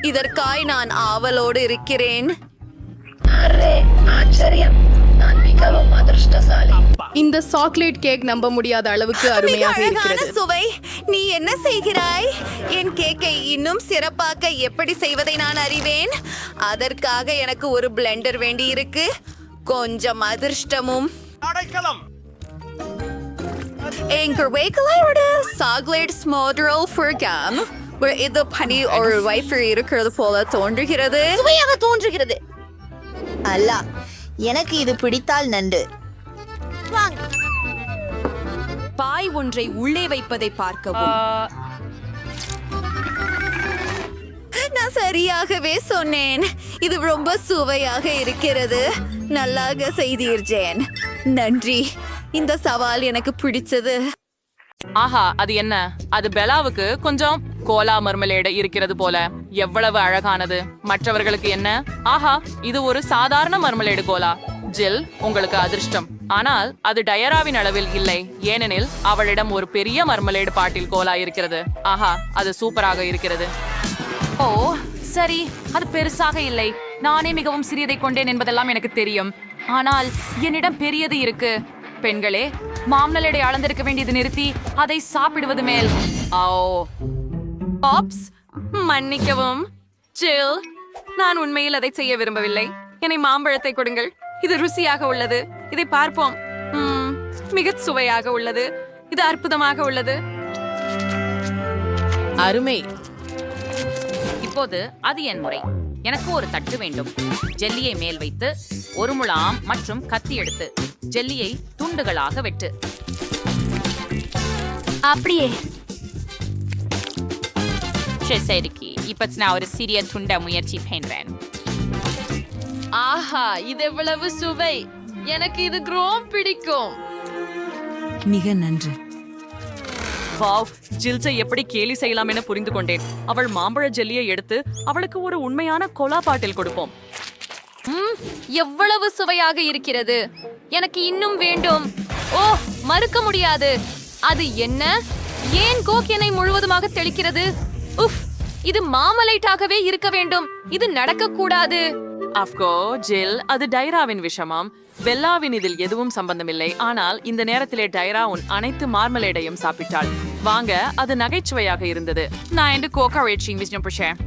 இதற்காய் நான் ஆவலோடு இருக்கிறேன். இந்த சாக்லேட் கேக் நம்ப முடியாத அளவுக்கு மிக அருமையாக அழகான இருக்கிறது. சுவை. நீ என்ன செய்கிறாய்? என் கேக்கை இன்னும் சிறப்பாக்க எப்படி செய்வதை நான் அறிவேன். அதற்காக எனக்கு ஒரு பிளெண்டர் வேண்டி இருக்கு. கொஞ்சம் அதிர்ஷ்டமும். எங்க வேக்கலையோட சாக்லேட் ஸ்மோட்ரல் ஃபர்காம் இது பனி ஒரு வைஃபர் இருக்கிறது போல தோன்றுகிறது. சுவையாக தோன்றுகிறது. அல்ல, எனக்கு இது பிடித்தால் நன்று. பாய் ஒன்றை உள்ளே வைப்பதை பார்க்கவும். நான் சரியாகவே சொன்னேன். இது ரொம்ப சுவையாக இருக்கிறது. நல்லாக செய்தீர்ஜேன். நன்றி. இந்த சவால் எனக்கு பிடிச்சது. ஆஹா, அது என்ன? அது பெலாவுக்கு கொஞ்சம் கோலா மர்மலேடு இருக்கிறது போல. எவ்வளவு அழகானது. மற்றவர்களுக்கு என்ன? ஆஹா, இது ஒரு சாதாரண மர்மலேடு கோலா. ஜில், உங்களுக்கு அதிர்ஷ்டம். ஆனால் அது டயராவின் அளவில் இல்லை, ஏனெனில் அவளிடம் ஒரு பெரிய மர்மலேடு பாட்டில் கோலா இருக்கிறது. ஆஹா, அது சூப்பராக இருக்கிறது. ஓ சரி, அது பெருசாக இல்லை. நானே மிகவும் சிறியதை கொண்டேன் என்பதெல்லாம் எனக்கு தெரியும். ஆனால் என்னிடம் பெரியது இருக்கு. பெண்களே, மாம்னலேடை அளந்திருக்க வேண்டியது நிறுத்தி அதை சாப்பிடுவது மேல். ஓ பாப்ஸ், மன்னிக்கவும் ஜில், நான் உண்மையில் அதை செய்ய விரும்பவில்லை. என்னை மாம்பழத்தை கொடுங்கள். இது ருசியாக உள்ளது. இதை பார்ப்போம். மிக சுவையாக உள்ளது. இது அற்புதமாக உள்ளது. அருமை. இப்போது அது என் முறை. எனக்கு ஒரு தட்டு வேண்டும். ஜெல்லியை மேல் வைத்து ஒரு முழாம் மற்றும் கத்தி எடுத்து ஜெல்லியை துண்டுகளாக வெட்டு. அப்படியே சரிக்கு இப்ப நான் ஒரு சிறிய துண்ட முயற்சி பண்றேன். ஆஹா, இது எவ்வளவு சுவை. எனக்கு இது ரொம்ப பிடிக்கும். மிக நன்று. வாவ், ஜில்ஸை எப்படி கேலி செய்யலாம் என புரிந்து கொண்டேன். அவள் மாம்பழ ஜெல்லியை எடுத்து அவளுக்கு ஒரு உண்மையான கோலா பாட்டில் கொடுப்போம். எவ்வளவு சுவையாக இருக்கிறது. எனக்கு இன்னும் வேண்டும். ஓ, மறுக்க முடியாது. அது என்ன? ஏன் கோக் என்னை முழுவதுமாக தெளிக்கிறது? உஃப், இது மாமலைட்டாகவே இருக்க வேண்டும். இது நடக்கக்கூடாது. அஃப்கோ ஜில், அது டைராவின் விஷமாம். பெல்லாவின் இதில் எதுவும் சம்பந்தமில்லை. ஆனால் இந்த நேரத்திலே டைரா உன் அனைத்து மார்மலேடையும் சாப்பிட்டாள். வாங்க, அது நகைச்சுவையாக இருந்தது. நான் என்று கோகா ரேட்சிங் விஷ்ணு புஷேன்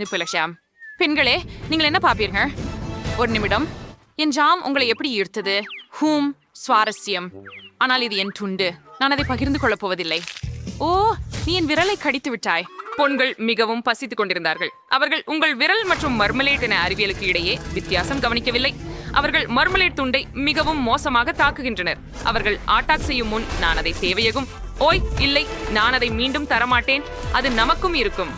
நிப்புலஷாம். பெண்களே, நீங்கள் என்ன பாப்பீர்கள்? ஒரு நிமிடம். என் ஜாம் உங்களை எப்படி ஈர்த்தது? சுவாரஸ்யம். ஆனால் இது என் துண்டு. நான் அதை பகிர்ந்து கொள்ளப் போவதில்லை. ஓ, நீ என் விரலை கடித்து விட்டாய். பொண்கள் மிகவும் பசித்துக் கொண்டிருந்தார்கள். அவர்கள் உங்கள் விரல் மற்றும் மர்மலேட் என அறிவியலுக்கு இடையே வித்தியாசம் கவனிக்கவில்லை. அவர்கள் மர்மலேட் துண்டை மிகவும் மோசமாக தாக்குகின்றனர். அவர்கள் ஆட்டாக் செய்யும் முன் நான் அதை தேவையகும். ஓய் இல்லை, நான் அதை மீண்டும் தரமாட்டேன். அது நமக்கும் இருக்கும்.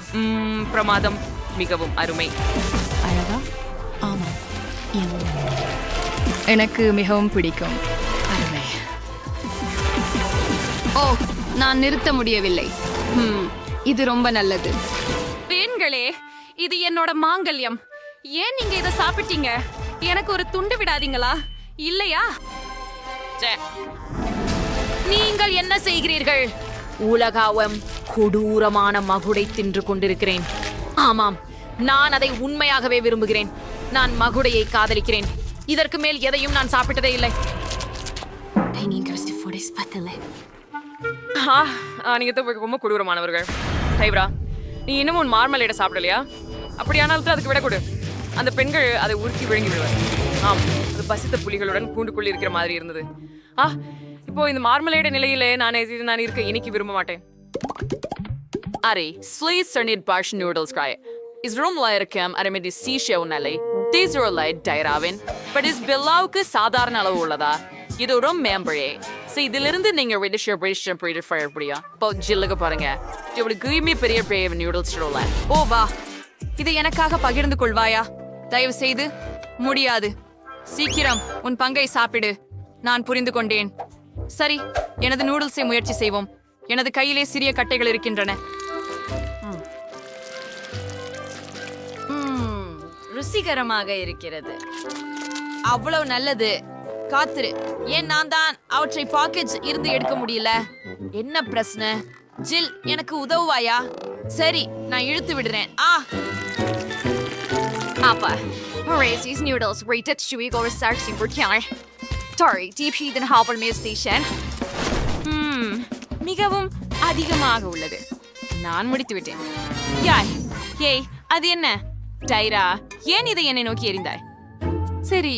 பிரமாதம். மிகவும் அருமை. அழகா? ஆமாம், எனக்கு மிகவும் பிடிக்கும். அருமை. ஓ, நான் நிறுத்த முடியவில்லை. இது ரொம்ப நல்லது. பெண்களே, இது என்னோட மாங்கல்யம். ஏன் நீங்க இதை சாப்பிட்டீங்க? எனக்கு ஒரு துண்டு விடாதீங்களா? இல்லையா? நீங்கள் என்ன செய்கிறீர்கள்? உலகாவம் கொடூரமான மகுடை தின்று கொண்டிருக்கிறேன். ஆமாம், நான் அதை உண்மையாகவே விரும்புகிறேன். நான் மகுடையை காதலிக்கிறேன். இதற்கு மேல் எதையும் நான் சாப்பிட்டதே இல்லை. நீங்க ரொம்ப கொடூரமானவர்கள். டைப்ரா, நீ இன்னும் உன் மார்மலேட சாப்பிடலையா? அப்படியானாலும் அதுக்கு விட கொடு. அந்த பெண்கள் அதை உருக்கி விழுங்கி விடுவார். ஆம், அது பசித்த புலிகளுடன் கூண்டுக்குள் இருக்கிற மாதிரி இருந்தது. இப்போ இந்த மார்மலேட நிலையிலே நான் இருக்க இன்னைக்கு விரும்ப மாட்டேன். அரே, ஸ்லீஸ் சர்னிட் பாஷ் நூடுல்ஸ் கிராய். இஸ் ரூம்ல இருக்கேன். அரே மெதி சீஷே உன்னாலே டீசரோலைட் டைராவின் பட் இஸ் பெல்லாவுக்கு சாதாரண அளவு உள்ளதா? இது ஒரு மேம்பழே. இதிலிருந்து நீங்க முடியும். இப்போ ஜில்லுக்கு பாருங்க. இப்படி பெரிய நூடுல்ஸ் ஓ வா, இதை எனக்காக பகிர்ந்து கொள்வாயா? தயவு செய்து. முடியாது. சீக்கிரம் உன் பங்கை சாப்பிடு. நான் புரிந்து கொண்டேன். சரி, எனது நூடுல்ஸை முயற்சி செய்வோம். எனது கையிலே சிறிய கட்டைகள் இருக்கின்றன. ருசிகரமாக இருக்கிறது. அவ்வளவு நல்லது. காத்திரு. ஏன் நான் தான் அவற்றை பாக்கெட் இருந்து எடுக்க முடியல? என்ன பிரச்சனை? ஜில், எனக்கு உதவுவாயா? சரி, நான் இழுத்து விடுறேன். Apa. Horace's noodles rated chewy go starting for killer. Sorry, deep heat and half meal station. மிகவும் அதிகமாக உள்ளது. நான் முடித்து விட்டேன். ஏய், அது என்ன? டைரா, ஏன் இதை என்னை நோக்கி எறிந்தாய்? சரி,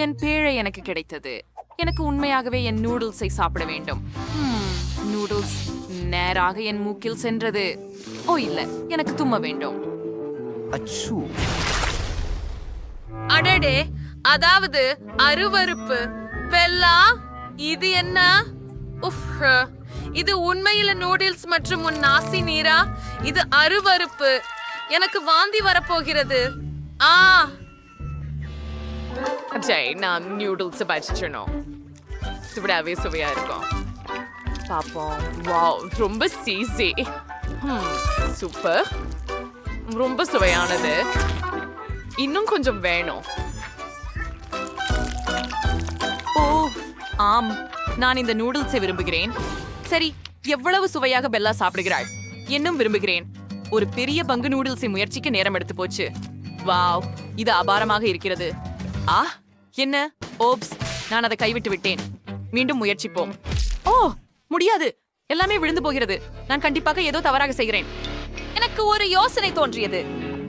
என் பேழை எனக்கு கிடைத்தது. எனக்கு உண்மையாகவே என் நூடுல்ஸை சாப்பிட வேண்டும். நூடுல்ஸ் நேராக என் மூக்கில் சென்றது. ஓ இல்ல, எனக்கு தும்ம வேண்டும். அடடே, அதாவது அருவருப்பு. பெல்லா, இது என்ன? உஃப், இது உண்மையில நூடுல்ஸ் மற்றும் உன் நாசி நீரா? இது அருவருப்பு. எனக்கு வாந்தி வரப்போகிறது. நான் நூடுல்ஸ் பச்சிடணும். சுவிடாவே சுவையா இருக்கும். பாப்போம். வாவ், ரொம்ப சீசி. சூப்பர், ரொம்ப சுவையானது. இன்னும் கொஞ்சம் வேணும். ஓ ஆம், நான் இந்த நூடுல்ஸை விரும்புகிறேன். சரி, எவ்வளவு சுவையாக பெல்லா சாப்பிடுகிறாள். இன்னும் விரும்புகிறேன். ஒரு பெரிய பங்கு நூடுல்ஸை முயற்சிக்க நேரம் எடுத்து போச்சு. வாவ், இது அபாரமாக இருக்கிறது. என்ன? ஓப்ஸ், நான் அதை கைவிட்டு விட்டேன். மீண்டும் முயற்சிப்போம். ஓ முடியாது, எல்லாமே விழுந்து போகிறது. நான் கண்டிப்பாக ஏதோ தவறாக செய்கிறேன். எனக்கு ஒரு யோசனை தோன்றியது.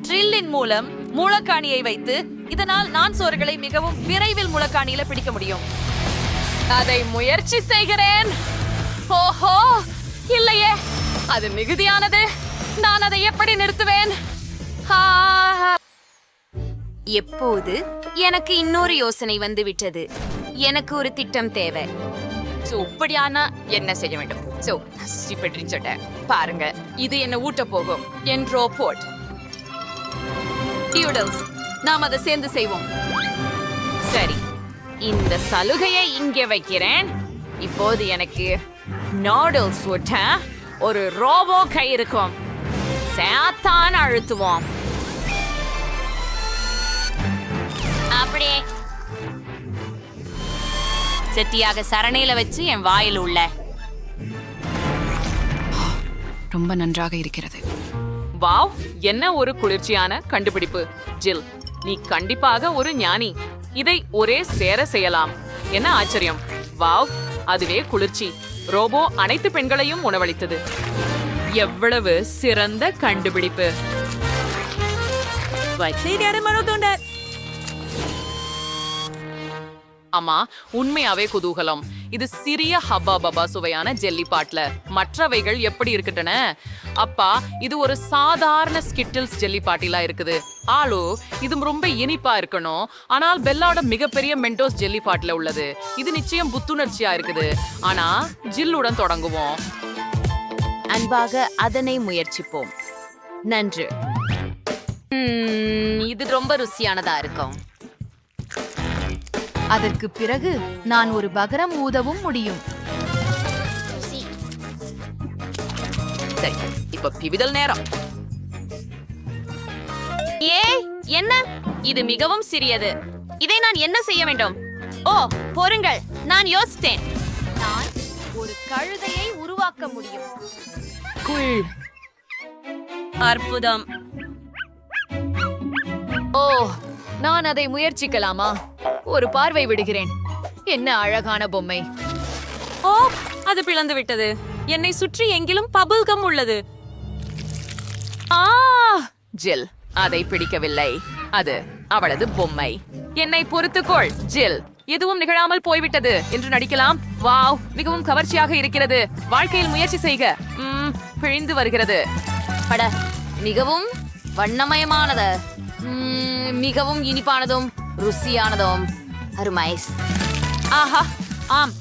ட்ரில்லின் மூலம் முளக்காணியை வைத்து இதனால் நான் சோறுகளை மிகவும் விரைவில் முளக்காணியில பிடிக்க முடியும். அதை முயற்சி செய்கிறேன். ஓஹோ, இல்லையே, அது மிகுதியானது. நான் அதை எப்படி நிறுத்துவேன்? எப்போது எனக்கு இன்னொரு யோசனை வந்து விட்டது. எனக்கு ஒரு திட்டம் தேவை. இப்படியானா என்ன செய்ய வேண்டும்? பாருங்க, இது என்ன ஊட்ட போகும். என் ரோபோட் நூடுல்ஸ், நாம் அதை சேர்ந்து செய்வோம். சரி, இந்த சலுகையை இங்கே வைக்கிறேன். இப்போது எனக்கு நூடுல்ஸ் ஊட்ட ஒரு ரோபோ கை இருக்கும். சேத்தான் அழுத்துவோம். அப்படியே செட்டியாக சரணையில வச்சு என் வாயில் உள்ள. ரொம்ப நன்றாக இருக்கிறது. வாவ், என்ன ஒரு குளிர்ச்சியான கண்டுபிடிப்பு. ஜில், நீ கண்டிப்பாக ஒரு ஞானி. இதை ஒரே சேர செய்யலாம். என்ன ஆச்சரியம். வாவ், அதுவே குளிர்ச்சி. ரோபோ அனைத்து பெண்களையும் உணவளித்தது. எவ்வளவு சிறந்த கண்டுபிடிப்பு. ஆமா, உண்மையாவே குதூகலம். இது சிறிய ஹப்பா பபா சுவையான ஜெல்லி பாட்ல. மற்றவைகள் எப்படி இருக்கட்டன? அப்பா, இது ஒரு சாதாரண ஸ்கிட்டில்ஸ் ஜெல்லி பாட்டிலா இருக்குது. ஆளு, இது ரொம்ப இனிப்பா இருக்கணும். ஆனால் பெல்லாவோட மிகப்பெரிய மென்டோஸ் ஜெல்லி பாட்டில உள்ளது. இது நிச்சயம் புத்துணர்ச்சியா இருக்குது. ஆனா ஜில்லுடன் தொடங்குவோம். அன்பாக அதனை முயற்சிப்போம். நன்று. இது ரொம்ப ருசியானதா இருக்கும். அதற்கு பிறகு நான் ஒரு பகரம் ஊதவும் முடியும். சரி, இப்ப பிவிதல் நேரம். என்ன? இது மிகவும் சிறியது. இதை நான் என்ன செய்ய வேண்டும்? ஓ பொறுங்கள், நான் யோசித்தேன். நான் ஒரு கழுதையை உருவாக்க முடியும். அற்புதம். ஓ, நான் அதை முயற்சிக்கலாமா? ஒரு பார்வை விடுகிறேன். என்ன அழகான பொம்மை. ஓ, அது பிளந்து விட்டது. என்னை சுற்றி எங்கிலும் பபிள் கம் உள்ளது. ஜில், அதை பிடிக்கவில்லை. அது அவளது பொம்மை. என்னை பொறுத்துக்கொள் ஜில். எதுவும் நிகழாமல் போய்விட்டது என்று நடிக்கலாம். வாவ், மிகவும் கவர்ச்சியாக இருக்கிறது. வாழ்க்கையில் முயற்சி செய்க. பிழிந்து வருகிறது. மிகவும் வண்ணமயமானது, மிகவும் இனிப்பானதும் ருசியானதும். அருமை. ஆஹா, ஆம்,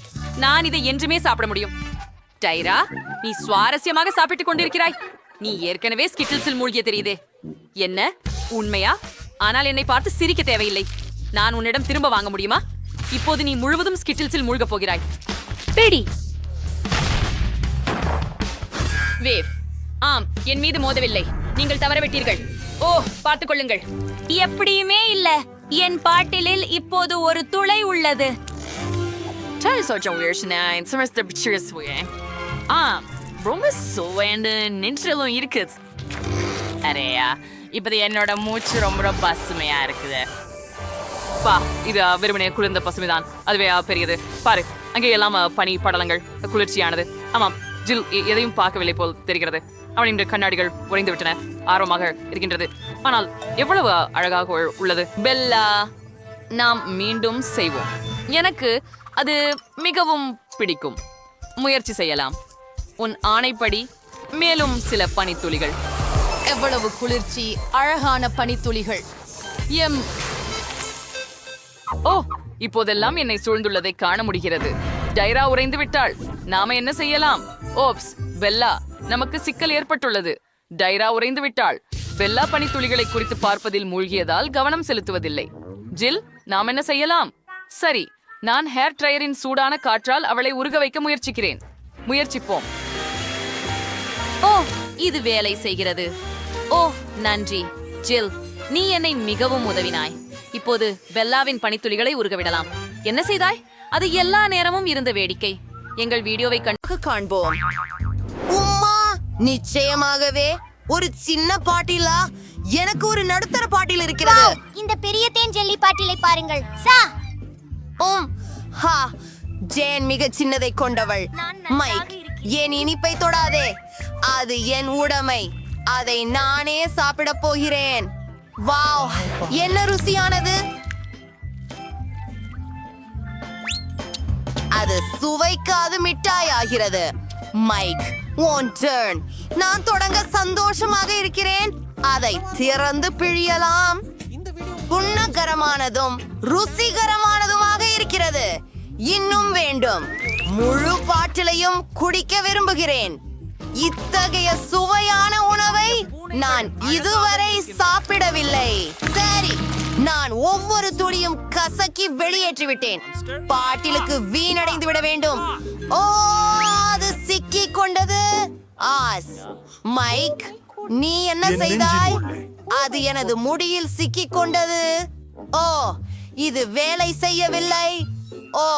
நான் இதை என்றுமே சாப்பிட முடியும். டைரா, நீ சுவாரஸ்யமாக சாப்பிட்டுக் கொண்டிருக்கிறாய். நீ ஏற்கனவே ஸ்கிட்டில்ஸில் மூழ்கிய தெரியுதே. என்ன, உண்மையா? ஆனால் என்னை பார்த்து சிரிக்க தேவையில்லை. நான் உன்னிடம் திரும்ப வாங்க முடியுமா? இப்போது நீ முழுவதும் ஸ்கிட்டில்ஸில் மூழ்கப் போகிறாய். பிடி. வேவ், ஆம், என் மீது மோதவில்லை. நீங்கள் தவறவிட்டீர்கள். ஓ, பார்த்துக் கொள்ளுங்கள். எப்படியுமே இல்ல. என் பாட்டிலில் இப்போது ஒரு துளை உள்ளது. ரொம்ப சுவைண்டு நெஞ்சிலும் இருக்கு. அரேயா, இப்ப என்னோட மூச்சு ரொம்ப பசுமையா இருக்குது. பா, இது வெறுமனே குளிர்ந்த பசுமைதான். அதுவே பெரியது. பாரு, அங்கே எல்லாம் பனி படலங்கள், குளிர்ச்சியானது. ஆமாம், ஜில் எதையும் பார்க்கவில்லை போல் தெரிகிறது. அவனின் கண்ணாடிகள் உறைந்து விட்டன. ஆர்வமாக இருக்கின்றது. ஆனால் எவ்வளவு அழகாக உள்ளது. பெல்லா, நாம் மீண்டும் செய்வோம். எனக்கு அது மிகவும் பிடிக்கும். முயற்சி செய்யலாம். உன் ஆணைப்படி மேலும் சில பனித்துளிகள். எவ்வளவு குளிர்ச்சி, அழகான பனித்துளிகள். ஓ, இப்போதெல்லாம் என்னை சூழ்ந்துள்ளதை காண முடிகிறது. டைரா உறைந்து விட்டாள். நாம என்ன செய்யலாம்? ஓப்ஸ், பெல்லா, நமக்கு சிக்கல் ஏற்பட்டுள்ளது. டைரா உறைந்து விட்டாள். பெல்லா பனித்துளிகளை குறித்து பார்ப்பதில் மூழ்கியதால் கவனம் செலுத்துவதில்லை. ஜில், நாம் என்ன செய்யலாம்? சரி, நான் ஹேர் ட்ரையரின் சூடான காற்றால் அவளை உருக வைக்க முயற்சிப்போம். ஓ, இது வேலை செய்கிறது. ஓ, நன்றி ஜில், நீ என்னை மிகவும் உதவினாய். இப்போது பெல்லாவின் பனித்துளிகளை உருகவிடலாம். என்ன செய்தாய்? அது எல்லா நேரமும் இருந்த வேடிக்கை. எங்கள் வீடியோவை காண்போம். உம்மா, நிச்சயமாகவே ஒரு சின்ன பாட்டிலா? எனக்கு ஒரு நடுத்தர பாட்டில் இருக்கிறது. இந்த பெரிய தேன் ஜெல்லி பாட்டிலை பாருங்கள். சா ஹா, ஜேன் மிக சின்னதை கொண்டவள். மைக், என் இனிப்பை தொடாதே. அது என் உடைமை. அதை நானே சாப்பிட போகிறேன். வாவ், என்ன ருசியானது! அது சுவைக்காது மிட்டாய் ஆகிறது. மைக், உன் டர்ன். நான் தொடங்க சந்தோஷமாக இருக்கிறேன். அதை திறந்து பிழியலாம். குணகரமானதும் ருசிகரமானதுமாக இருக்கிறது. இன்னும் வேண்டும். முழு பாட்டிலையும் குடிக்க விரும்புகிறேன். இத்தகைய சுவையான உணவை நான் இதுவரை சாப்பிடவில்லை. சரி, நான் ஒவ்வொரு துளியும் கசக்கி வெளியேற்றிவிட்டேன். பாட்டிலுக்கு வீணடைந்து விட வேண்டும். ஓ, அது சிக்கிக் கொண்டது. ஆஸ், மைக், நீ என்ன செய்தாய்? அது எனது முடியில் சிக்கிக் கொண்டது. ஓ, இது வேலை செய்யவில்லை. ஓ,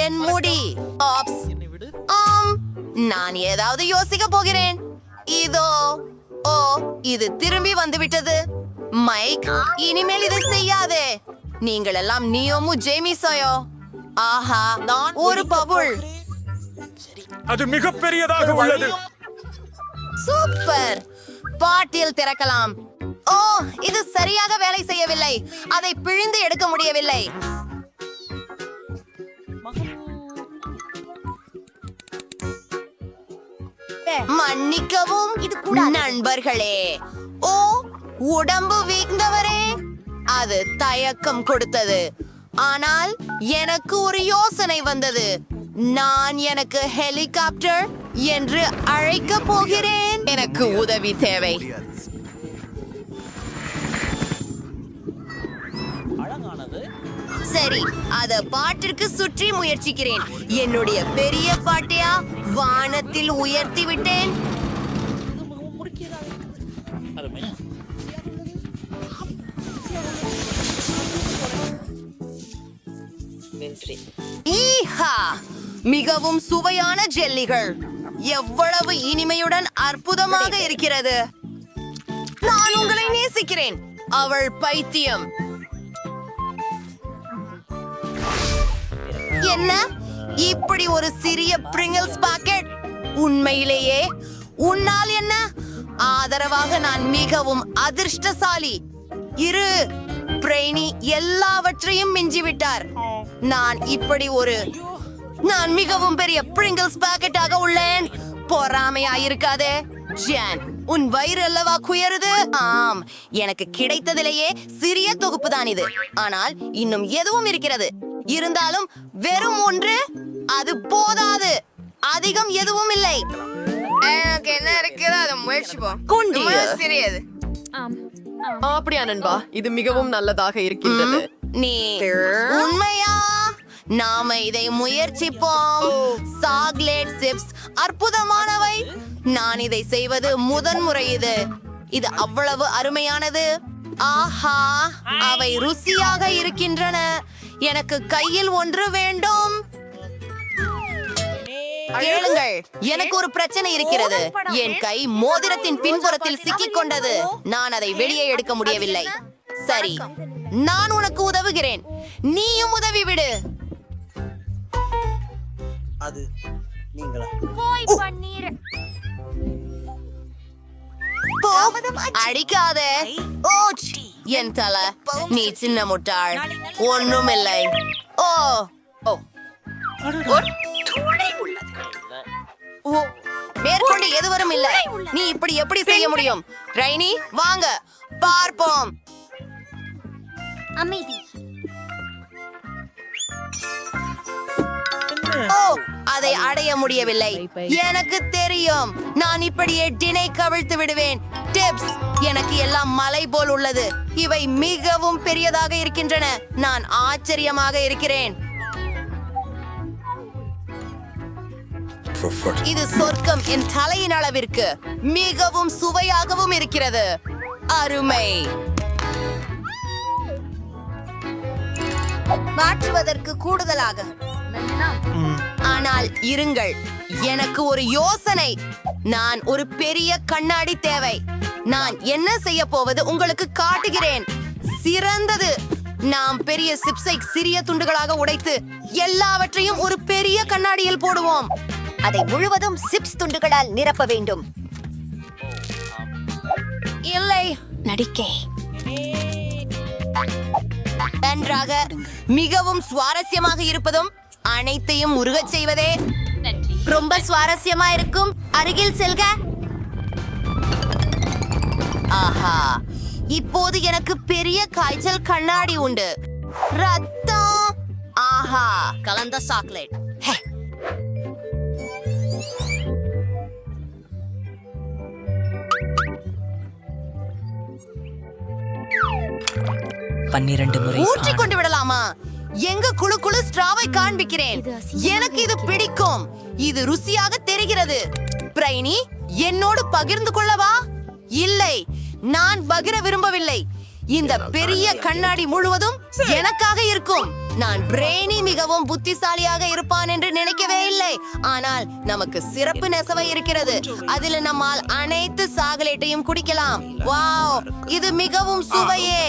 என் முடி. ஆப்ஸ், ஆம், நான் ஏதாவது யோசிக்க போகிறேன். இதோ, ஓ, இது திரும்பி வந்துவிட்டது. மைக், இனிமேல் இதை செய்யாதே. நீங்கள் எல்லாம் நியோமு ஜேமிசோயோ. ஆஹா, ஒரு பபுள். அது மிக பெரியதாக உள்ளது. சூப்பர். பாட்டில் திறக்கலாம். ஓ, இது சரியாக வேலை செய்யவில்லை. அதை பிழிந்து எடுக்க முடியவில்லை. மன்னிக்கவும் நண்பர்களே. ஓ, உடம்பு வீழ்ந்தவரே, அது தயக்கம் கொடுத்தது. ஆனால் எனக்கு ஒரு யோசனை வந்தது. நான் எனக்கு ஹெலிகாப்டர் என்று அழைக்க போகிறேன். எனக்கு உதவி தேவை. சரி, அத பாட்டிற்கு சுற்றி முயற்சிக்கிறேன். என்னுடைய பெரிய பாட்டையா வானத்தில் உயர்த்தி விட்டேன். ஈஹா, மிகவும் சுவையான ஜெல்லிகள். எவ்வளவு இனிமையுடன் அற்புதமாக இருக்கிறது. நான் உங்களை நேசிக்கிறேன். அவள் பைத்தியம். என்ன, இப்படி ஒரு சிறிய பிரிங்கிள்ஸ் பாக்கெட்? உண்மையிலேயே உன்னால் என்ன? ஆதரவாக நான் மிகவும் அதிர்ஷ்டசாலி. இரு, பிரெய்னி எல்லாவற்றையும் மிஞ்சிவிட்டார். நான் மிகவும் பெரிய பிரிங்கிள்ஸ் பாக்கெட்டாக உள்ளேன். பொறாமையா இருக்காதே ஜான். உன் வயிறு அல்லவா குயருது? ஆம், எனக்கு கிடைத்ததிலேயே சிறிய தொகுப்பு தான் இது. ஆனால் இன்னும் எதுவும் இருக்கிறது. இருந்தாலும் வெறும் ஒன்று அது போதாது. அதிகம் எதுவும் இல்லை. என்ன இருக்குது அதை முயற்சிப்போம். குண்டி சிறியது. அப்படியா நண்பா, இது மிகவும் நல்லதாக இருக்கின்றது. நீ உண்மையா? நாம இதை முயற்சிப்போம். சாக்லேட் சிப்ஸ் அற்புதமானவை. நான் இதை செய்வது முதன்முறை. இது அவ்வளவு அருமையானது. ஆஹா, அவை ருசியாக இருக்கின்றன. எனக்கு கையில் ஒன்று வேண்டும். கேளுங்கள், எனக்கு ஒரு பிரச்சனை இருக்கிறது. என் கை மோதிரத்தின் பின்புறத்தில் சிக்கிக் கொண்டது. நான் அதை வெளியே எடுக்க முடியவில்லை. சரி, நான் உனக்கு உதவுகிறேன். நீயும் உதவி விடு. அது நீங்களா? போ, அடிக்காதே. ஓ, என் தலை. நீ சின்ன முட்டாள். ஒண்ணுமில்லை. ஓ ஓ ஓ, மேற்கொண்டு எதுவரும் இல்லை. நீ இப்படி எப்படி செய்ய முடியும்? ரைனி, வாங்க பார்ப்போம். ஓ, அதை அடைய முடியவில்லை. எனக்கு தெரியும். நான் இப்படியே டினை கவிழ்த்து விடுவேன். டிப்ஸ், எனக்கு எல்லாம் மலை போல் உள்ளது. இவை மிகவும் பெரியதாக இருக்கின்றன. நான் ஆச்சரியமாக இருக்கிறேன். இது சொர்க்கம் என் தலையின் அளவிற்கு. மிகவும் சுவையாகவும் இருக்கிறது. அருமை. மாற்றுவதற்கு கூடுதலாக. ஆனால் இருங்கள், எனக்கு ஒரு யோசனை. நான் ஒரு பெரிய கண்ணாடி தேவை. நான் என்ன செய்ய போவது உங்களுக்கு காட்டுகிறேன். சிறந்தது. நாம் பெரிய சிப்ஸை சிறிய துண்டுகளாக உடைத்து எல்லாவற்றையும் ஒரு பெரிய கண்ணாடியில் போடுவோம். அதை முழுவதும் சிப்ஸ் துண்டுகளால் நிரப்ப வேண்டும். இல்லை, நடிக்கை நன்றாக. மிகவும் சுவாரஸ்யமாக இருப்பதும் அனைத்தையும் உருகச் செய்வதே. ரொம்ப சுவாரஸ்யமா இருக்கும். அருகில் செல்க. ஆஹா, இப்போது எனக்கு பெரிய காய்ச்சல் கண்ணாடி உண்டு. ரத்தம். ஆஹா, கலந்த சாக்லேட். ஹே. ஊற்றிக் கொண்டு விடலாமா? எங்க குழு குழு ஸ்ட்ராவை காண்பிக்கிறேன். எனக்கு இது பிடிக்கும். இது ருசியாக தெரிகிறது. பிரைனி, என்னோடு பகிர்ந்து கொள்ளவா? இல்லை, நான் பகிர விரும்பவில்லை. இந்த பெரிய கண்ணாடி முழுவதும் எனக்காக இருக்கும். நான் பிரைனி மிகவும் புத்திசாலியாக இருப்பான் என்று நினைக்கவே இல்லை. ஆனால் நமக்கு சிறப்பு நெசவை இருக்கிறது. அதில் நம்மால் அனைத்து சாக்லேட்டையும் குடிக்கலாம். வாவ், இது மிகவும் சுவையே.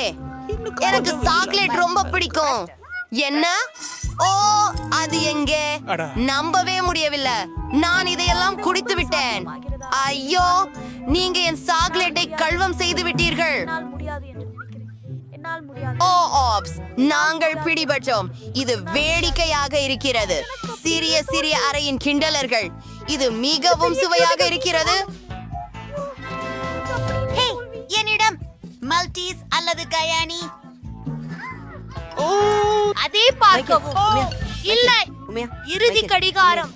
எனக்கு சாக்லேட் ரொம்ப பிடிக்கும். என்ன? ஓ, அது எங்கே? நம்பவே முடியவில்லை. நான் இதையெல்லாம் குடித்து விட்டேன். ஐயோ, நீங்க என் சாக்லேட்டை கல்வம் செய்து விட்டீர்கள். ஓ ஆப்ஸ், நாங்கள் பிடிபட்டோம். இது வேடிக்கையாக இருக்கிறது. சிறிய சிறிய அறையின் கிண்டலர்கள். இது மிகவும் சுவையாக இருக்கிறது. என்னிடம் மல்டீஸ் அல்லது கயானி. அதே பார்க்கவும். இல்லை, இறுதி கடிகாரம்.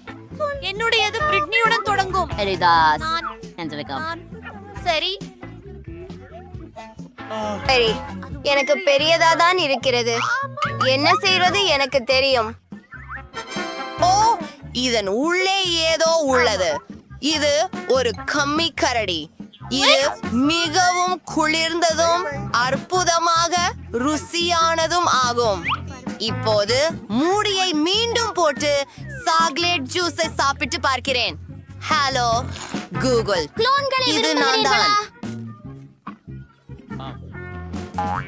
என்னுடையது பிரிட்னியுடன் தொடங்கும். சரி சரி, எனக்கு பெரியதா தான் இருக்கிறது. என்ன செய்வது எனக்கு தெரியும். ஓ, இதன் உள்ளே ஏதோ உள்ளது. இது ஒரு கம்மி கரடி. இது மிகவும் குளிர்ந்ததும் அற்புதமாக ருசியானதும் ஆகும். இப்போது மூடியை மீண்டும் போட்டு சாக்லேட் ஜூஸை சாப்பிட்டு பார்க்கிறேன். ஹலோ கூகுள், இது நான் தான்.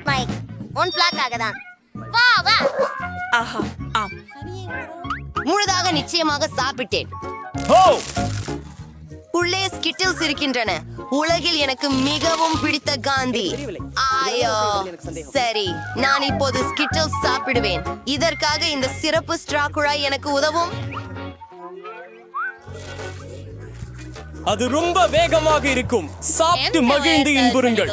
மைக், உன் பிளாக்காக தான். வா வா. ஆஹா, ஆம். முழுதாக நிச்சயமாக சாப்பிட்டேன். உள்ளே ஸ்கிட்டில்ஸ் இருக்கின்றன. உலகில் எனக்கு மிகவும் பிடித்த காந்தி. ஆயோ, சரி, நான் இப்போது ஸ்கிட்டில்ஸ் சாப்பிடுவேன். இதற்காக இந்த சிறப்பு ஸ்ட்ரா குழாய் எனக்கு உதவும். அது ரொம்ப வேகமாக இருக்கும். சாப்பிட்டு மகிழ்ந்து இன்புறுங்கள்.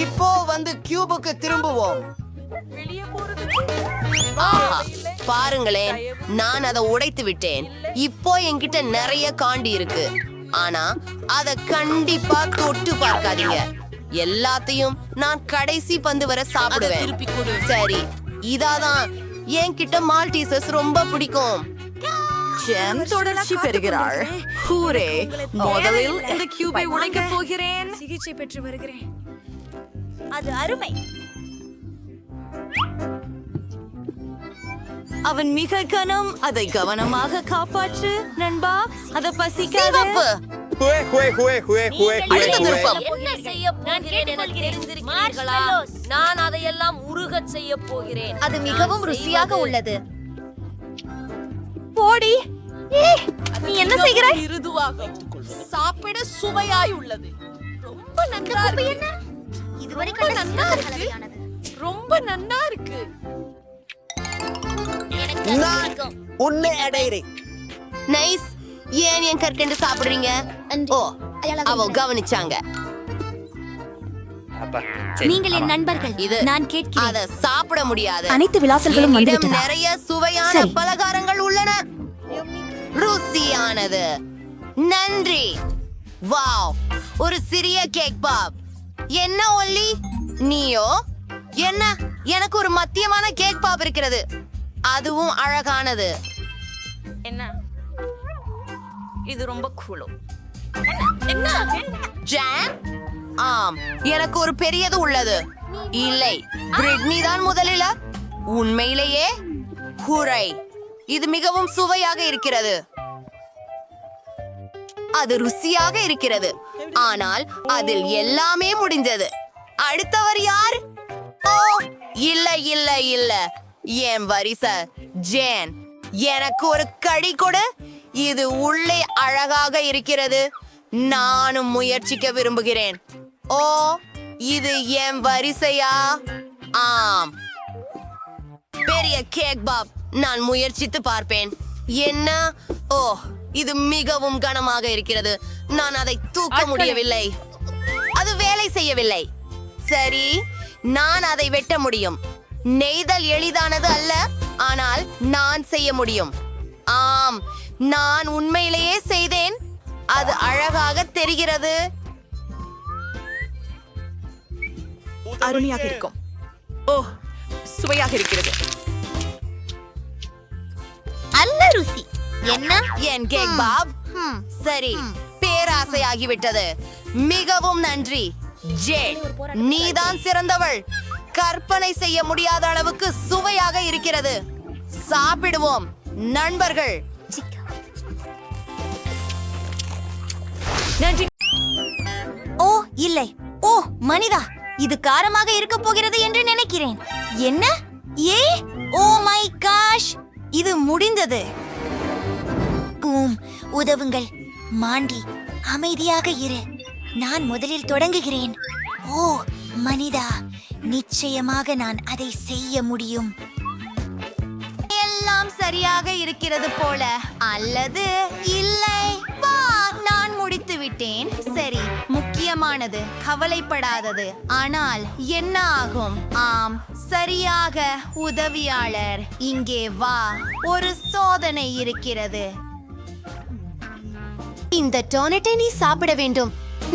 இப்போ வந்து கியூபுக்கு திரும்புவோம். ஆஹா, பாருங்களேன், நான் அதை உடைத்து விட்டேன். இப்போ என்கிட்ட நிறைய காண்டி இருக்கு. ஆனா அத கண்டிப்பா தொட்டு பார்க்காதீங்க. எல்லாத்தையும் நான் கடைசி பந்து வரை சாப்பிடுவேன். சரி, இதாதான் என்கிட்ட மால்டீசஸ் ரொம்ப பிடிக்கும். ஜெம் தொடர்ச்சி பெறுகிறாள். ஹூரே, முதலில் இந்த கியூபை உடைக்கப் போகிறேன். சிகிச்சை பெற்று வருகிறேன். அது அருமை. அவன் மிக கனம். அதை கவனமாக காப்பாற்று நண்பா. அத பசிக்காத. சிவப்பு. அடுத்த திருப்பம். என்ன செய்ய போகிறேன் எனக்கு தெரிந்திருக்கிறீர்களா? நான் அதையெல்லாம் உருகச் செய்ய போகிறேன். அது மிகவும் ருசியாக உள்ளது. போடி. நீ என்ன செய்கிறாய்? மிருதுவாக சாப்பிட சுவையாய் உள்ளது. ரொம்ப நன்றா இருக்கு. இதுவரை ரொம்ப நன்னா இருக்கு. ரொம்ப நன்னா இருக்கு. உன்னை அடைகிறேன். நைஸ். ஏன் என் கற்கண்டு சாப்பிடுறீங்க? ஓ, அவ கவனிச்சாங்க. நீங்கள் என் நண்பர்கள். இது நான் கேட்கிறேன். அத சாப்பிட முடியாது. அனைத்து விலாசங்களும் என்னிடம் வந்துவிட்டதா? நிறைய சுவையான சரி. பலகாரங்கள் உள்ளன. ருசியானது. நன்றி. வாவ், ஒரு சிறிய கேக் பாப். என்ன ஒல்லி, நீயோ? என்ன? எனக்கு ஒரு மத்தியமான கேக் பாப் இருக்கிறது. அதுவும் அழகானது. என்ன? இது ரொம்ப கூலோ. ஜாம்? ஆம், எனக்கு ஒரு பெரியது உள்ளது. இல்லை, பிரிட்னி தான் முதலில். உண்மையிலேயே ஹூரை, இது மிகவும் சுவையாக இருக்கிறது. அது ருசியாக இருக்கிறது. ஆனால் அதில் எல்லாமே முடிந்தது. அடுத்தவர் யார்? ஓ, இல்ல இல்ல இல்ல, என் வரிசை. ஜேன், எனக்கு ஒரு கடி கொடு. இது உள்ளே அழகாக இருக்கிறது. நானும் முயற்சிக்க விரும்புகிறேன். ஓ, இது என் வரிசையா? ஆம், பெரிய கேக் பாப். நான் முயற்சித்து பார்ப்பேன். என்ன? ஓ, இது மிகவும் கனமாக இருக்கிறது. நான் அதை தூக்க முடியவில்லை. அது வேலை செய்யவில்லை. சரி, நான் அதை வெட்ட முடியும். நெய்தல் எளிதானது அல்ல, ஆனால் நான் செய்ய முடியும். ஆம், நான் உண்மையிலேயே செய்தேன். அது அழகாக தெரிகிறது. அருமையாக இருக்கும். ஓ, சுவையாக இருக்கிறது. நல்ல ருசி. என்ன? என் கேக் பாப். சரி, பேராசையாகிவிட்டது. மிகவும் நன்றி ஜேட், நீதான் சிறந்தவள். கற்பனை செய்ய முடியாத அளவுக்கு சுவையாக இருக்கிறது. சாப்பிடுவோம் நண்பர்கள். நன்றி. ஓ இல்லை. ஓ மனிதா, இது காரமாக இருக்க போகிறது என்று நினைக்கிறேன். என்ன? ஏ, ஓ மை காஷ், இது முடிந்தது. உதவுங்கள் மாண்டி, அமைதியாக இரு. நான் முதலில் தொடங்குகிறேன். ஓ மனிதா, நிச்சயமாக நான் அதை செய்ய முடியும். எல்லாம் சரியாக இருக்கிறது போல, அல்லது இல்லை? வா, நான் முடித்து விட்டேன். சரி, முக்கியமானது கவலைப்படாதது. ஆனால் என்ன ஆகும்? ஆம், சரியாக. உதவியாளர் இங்கே வா. ஒரு சோதனை இருக்கிறது. இந்த டோனட்டை நீ சாப்பிட வேண்டும்.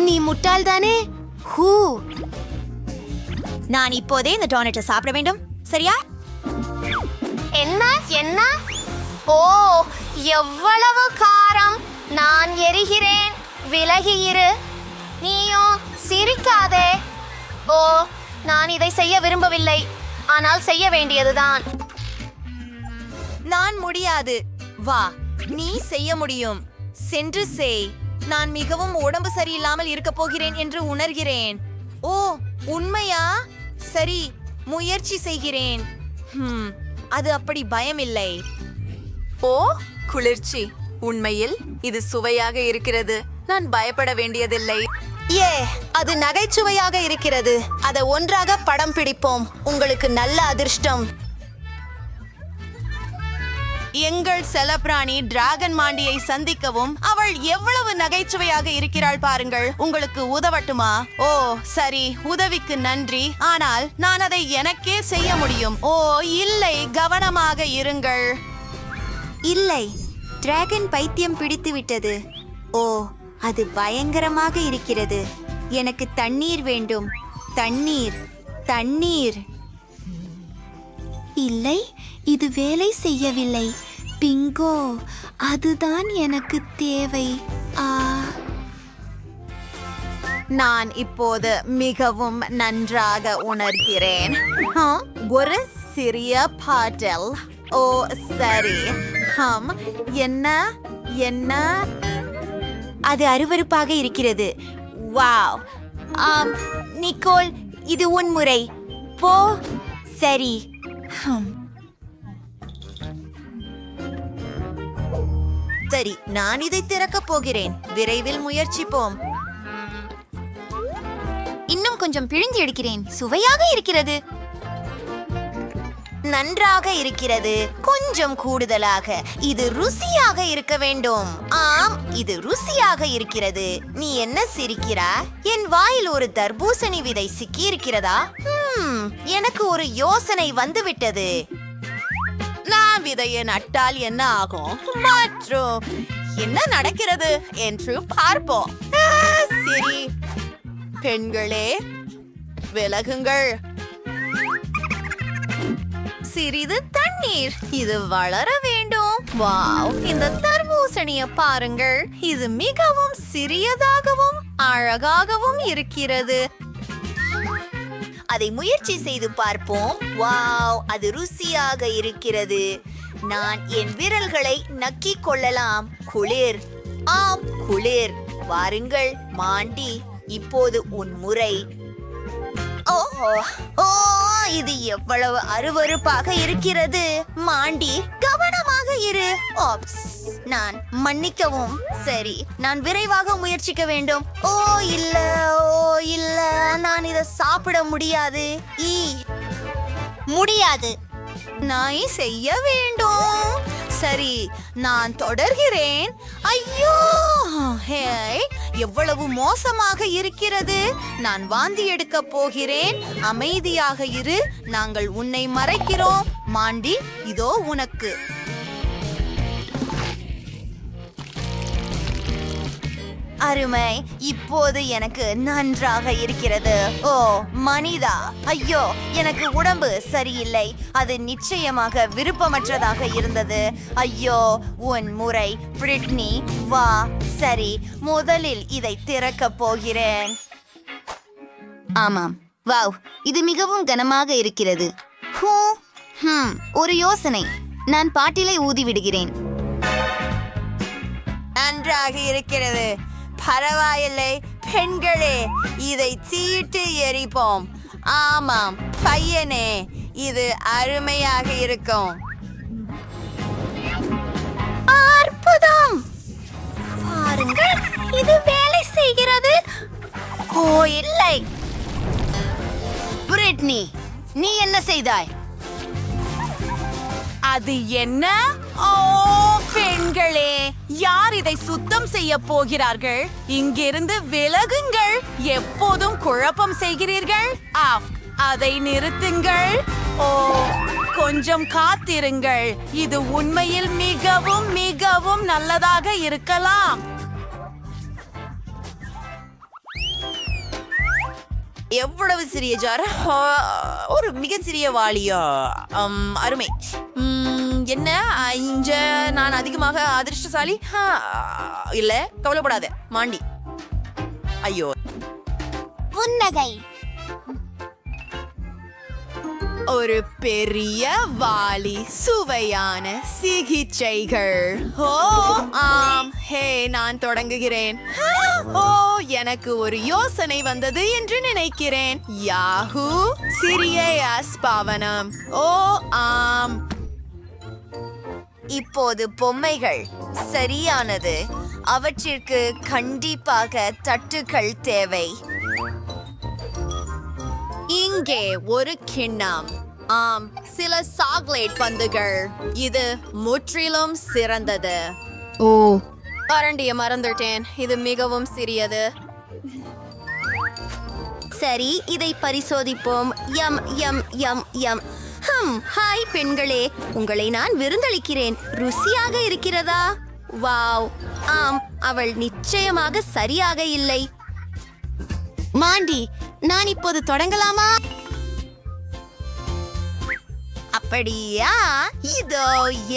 நீ முட்டாள் தானே? ஹூ, நான் இப்போதே இந்த டோனட்டை சாப்பிட வேண்டும், சரியா? என்ன என்ன? ஓ, எவ்வளவு காரம்! நான் எரிகிறேன். விலகி இரு. நீயோ சிரிக்காதே. ஓ, நான் இதை செய்ய விரும்பவில்லை, ஆனால் செய்ய வேண்டியதுதான். நான் முடியாது. வா, நீ செய்ய முடியும். சென்று செய். நான் மிகவும் உடம்பு சரியில்லாமல் இருக்க போகிறேன் என்று உணர்கிறேன். ஓ, உண்மையா? சரி, முயற்சி செய்கிறேன். அது அப்படி பயமில்லை. ஓ, குளிர்ச்சி. உண்மையில் இது சுவையாக இருக்கிறது. நான் பயப்பட வேண்டியதில்லை. ஏ, அது நகைச்சுவையாக இருக்கிறது. அதை ஒன்றாக படம் பிடிப்போம். உங்களுக்கு நல்ல அதிர்ஷ்டம். எங்கள் செல்லப்பிராணி டிராகன் மாண்டியை சந்திக்கவும் அவள் எவ்வளவு நகைச்சுவையாக இருக்கிறாள் பாருங்கள். உங்களுக்கு உதவட்டுமா? ஓ சரி, உதவிக்கு நன்றி. ஆனால் நான் அதை எனக்கே செய்ய முடியும். ஓ இல்லை, கவனமாக இருங்கள். இல்லை, டிராகன் பைத்தியம் பிடித்து விட்டது. ஓ, அது பயங்கரமாக இருக்கிறது. எனக்கு தண்ணீர் வேண்டும். தண்ணீர், தண்ணீர். இல்லை, இது வேலை செய்யவில்லை. பிங்கோ, அதுதான் எனக்கு தேவை. நான் இப்போது மிகவும் நன்றாக உணர்கிறேன். ஒரு சிறிய பாட்டில். ஓ சரி. என்ன என்ன? அது அருவருப்பாக இருக்கிறது. வாவ். நிக்கோல், இது உன் முறை. போ. சரி. சரி, நான் இதை திறக்கப் போகிறேன். விரைவில் முயற்சிப்போம். இன்னும் கொஞ்சம் பிழிஞ்சு எடுக்கிறேன். சுவையாக இருக்கிறது. நன்றாக இருக்கிறது. கொஞ்சம் கூடுதலாக. இது ருசியாக இருக்க வேண்டும். ஆம், இது ருசியாக இருக்கிறது. நீ என்ன சிரிக்கிறா? என் வாயில் ஒரு தர்பூசணி விதை சிக்கி இருக்கிறதா? எனக்கு ஒரு யோசனை வந்துவிட்டது. நான் விதையை நட்டால் என்ன ஆகும் மற்றும் என்ன நடக்கிறது என்று பார்ப்போம். சரி பெண்களே, விலகுங்கள். சிறிது தண்ணீர். இது வளர வேண்டும். வாவ், இந்த தர்பூசணியை பாருங்கள். இது மிகவும் சிறியதாகவும் அழகாகவும் இருக்கிறது. அதை முயற்சி செய்து பார்ப்போம். வாவ், அது ருசியாக இருக்கிறது. நான் என் விரல்களை நக்கிக் கொள்ளலாம். குளிர். ஆம், குளிர். வாருங்கள் மாண்டி, இப்போது உன் முறை. ஓ, இது எவ்வளவு அருவருப்பாக இருக்கிறது. மாண்டி, கவனமாக இரு. ஓப்ஸ், நான் மன்னிக்கவும். சரி, நான் விரைவாக முயற்சிக்க வேண்டும். ஓ இல்ல, நான் இதை சாப்பிட முடியாது. முடியாது. நான் செய்ய வேண்டும். சரி, நான் தொடர்கிறேன். ஐயோ, ஹே, எவ்வளவு மோசமாக இருக்கிறது. நான் வாந்தி எடுக்க போகிறேன். அமைதியாக இரு. நாங்கள் உன்னை மறைக்கிறோம். மாண்டி, இதோ உனக்கு. அருமை. இப்போது எனக்கு நன்றாக இருக்கிறது. ஓ மனிதா, ஐயோ, எனக்கு உடம்பு சரியில்லை. அது நிச்சயமாக விருப்பமற்றதாக இருந்தது. ஐயோ, உன் முறை. பிரிட்னி, வா. சரி, முதலில் இதை திறக்கப் போகிறேன். ஆமாம், வாவ், இது மிகவும் கனமாக இருக்கிறது. ஒரு யோசனை. நான் பாட்டிலை ஊதி விடுகிறேன். நன்றாக இருக்கிறது. பரவாயில்லை பெண்களே, இதை தீட்டு எரிப்போம். ஆமாம் பையனே, இது அருமையாக இருக்கும். அற்புதம். பாருங்கள், இது வேலை செய்கிறது. ஓ இல்லை, பிரிட்னி, நீ என்ன செய்தாய்? அது என்ன? ஓ பெண்களே, யார் இதை சுத்தம் செய்ய போகிறார்கள்? இங்கிருந்து விலகுங்கள். எப்போதும் குழப்பம் செய்கிறீர்கள். அதை நிறுத்துங்கள். ஓ, கொஞ்சம் காத்திருங்கள். இது உண்மையில் மிகவும் மிகவும் நல்லதாக இருக்கலாம். எவ்வளவு சிறிய ஜார். ஒரு மிக சிறிய வாளியா? அருமை. என்ன இங்க நான் அதிகமாக அதிர்ஷ்டசாலி? இல்ல, கவலைப்படாத மாண்டி. ஐயோ, புன்னகை. ஒரு பெரிய வாளி. சுவையான சிகிச்சைகள். ஓ ஆம், ஹே, நான் தொடங்குகிறேன். ஓ, எனக்கு ஒரு யோசனை வந்தது என்று நினைக்கிறேன். யாஹூ, சிறிய பாவனம். ஓ ஆம், இப்போது பொம்மைகள். சரியானது. அவற்றிற்கு கண்டிப்பாக தட்டுகள் தேவை. இங்கே ஒரு கிண்ணம். ஆம், சில சாக்லேட் பந்துகள். இது முற்றிலும் சிறந்தது. ஓ கரண்டிய மறந்துட்டேன். இது மிகவும் சிறியது. சரி, இதை பரிசோதிப்போம். யம் யம் யம் யம். ஹாய் பெண்களே, உங்களை நான் விருந்தளிக்கிறேன். ருசியாக இருக்கிறதா? வாவ், ஆம், அவள் நிச்சயமாக சரியாக இல்லை. மாண்டி, நான் இப்போது தொடங்கலாமா? அப்படியா? இதோ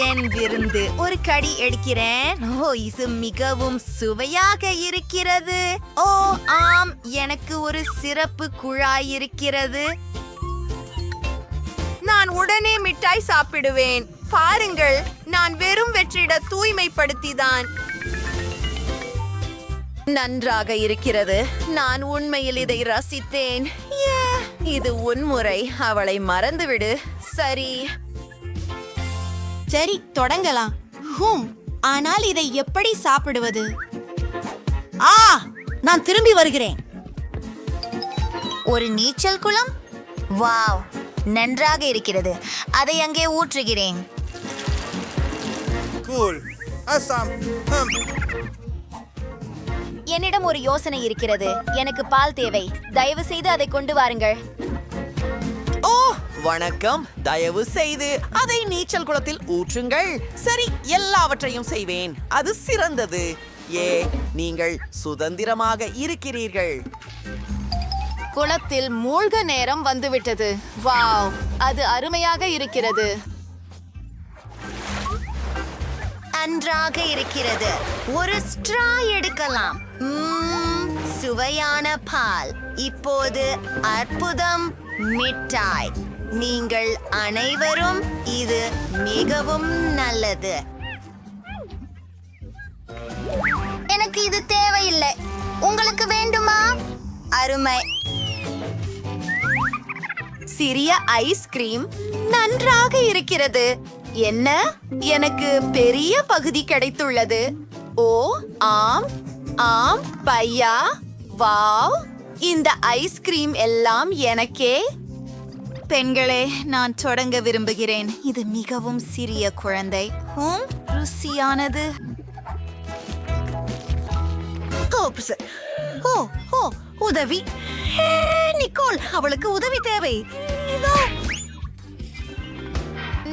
என் விருந்து. ஒரு கடி எடுக்கிறேன். ஓ, இது மிகவும் சுவையாக இருக்கிறது. ஓ ஆம், எனக்கு ஒரு சிறப்பு குழாய் இருக்கிறது. நான் உடனே மிட்டாய் சாப்பிடுவேன். பாருங்கள், நான் வெறும் வெற்றிட தூய்மைப்படுத்திதான். நன்றாக இருக்கிறது. நான் உண்மையில் இதை ரசித்தேன். இது உன்முறை. அவளை மறந்துவிடு. சரி சரி, தொடங்கலாம். ஆனால் இதை எப்படி சாப்பிடுவது? நான் திரும்பி வருகிறேன். ஒரு நீச்சல் குளம்? வாவ், நன்றாக இருக்கிறது. அதை அங்கே ஊற்றுகிறேன். என்னிடம் ஒரு யோசனை இருக்கிறது. எனக்கு பால் தேவை. தயவு செய்து அதை கொண்டு வாருங்கள். ஓ வணக்கம். தயவு செய்து அதை நீச்சல் குளத்தில் ஊற்றுங்கள். சரி, எல்லாவற்றையும் செய்வேன். அது சிறந்தது. நீங்கள் சுதந்திரமாக இருக்கிறீர்கள். குளத்தில் மூழ்க நேரம் வந்துவிட்டது. வாவ், அது அருமையாக இருக்கிறது. நன்றாக இருக்கிறது. ஒரு ஸ்ட்ரா எடுக்கலாம். சுவையான பால். இப்போது அற்புதம். மிட்டாய். நீங்கள் அனைவரும், இது மிகவும் நல்லது. எனக்கு இது தேவையில்லை. உங்களுக்கு வேண்டுமா? அருமை. சிறிய ஐஸ்கிரீம். நன்றாக இருக்கிறது. என்ன, எனக்கு பெரிய பகுதி கிடைத்துள்ளது. ஓ ஆம் ஆம் பையா. வாவ், இந்த ஐஸ்கிரீம் எல்லாம் எனக்கே. பெண்களே, நான் தொடங்க விரும்புகிறேன். இது மிகவும் சிறிய குழந்தை. ருசியானது. உதவி. நிக்கோல், அவளுக்கு உதவி தேவை.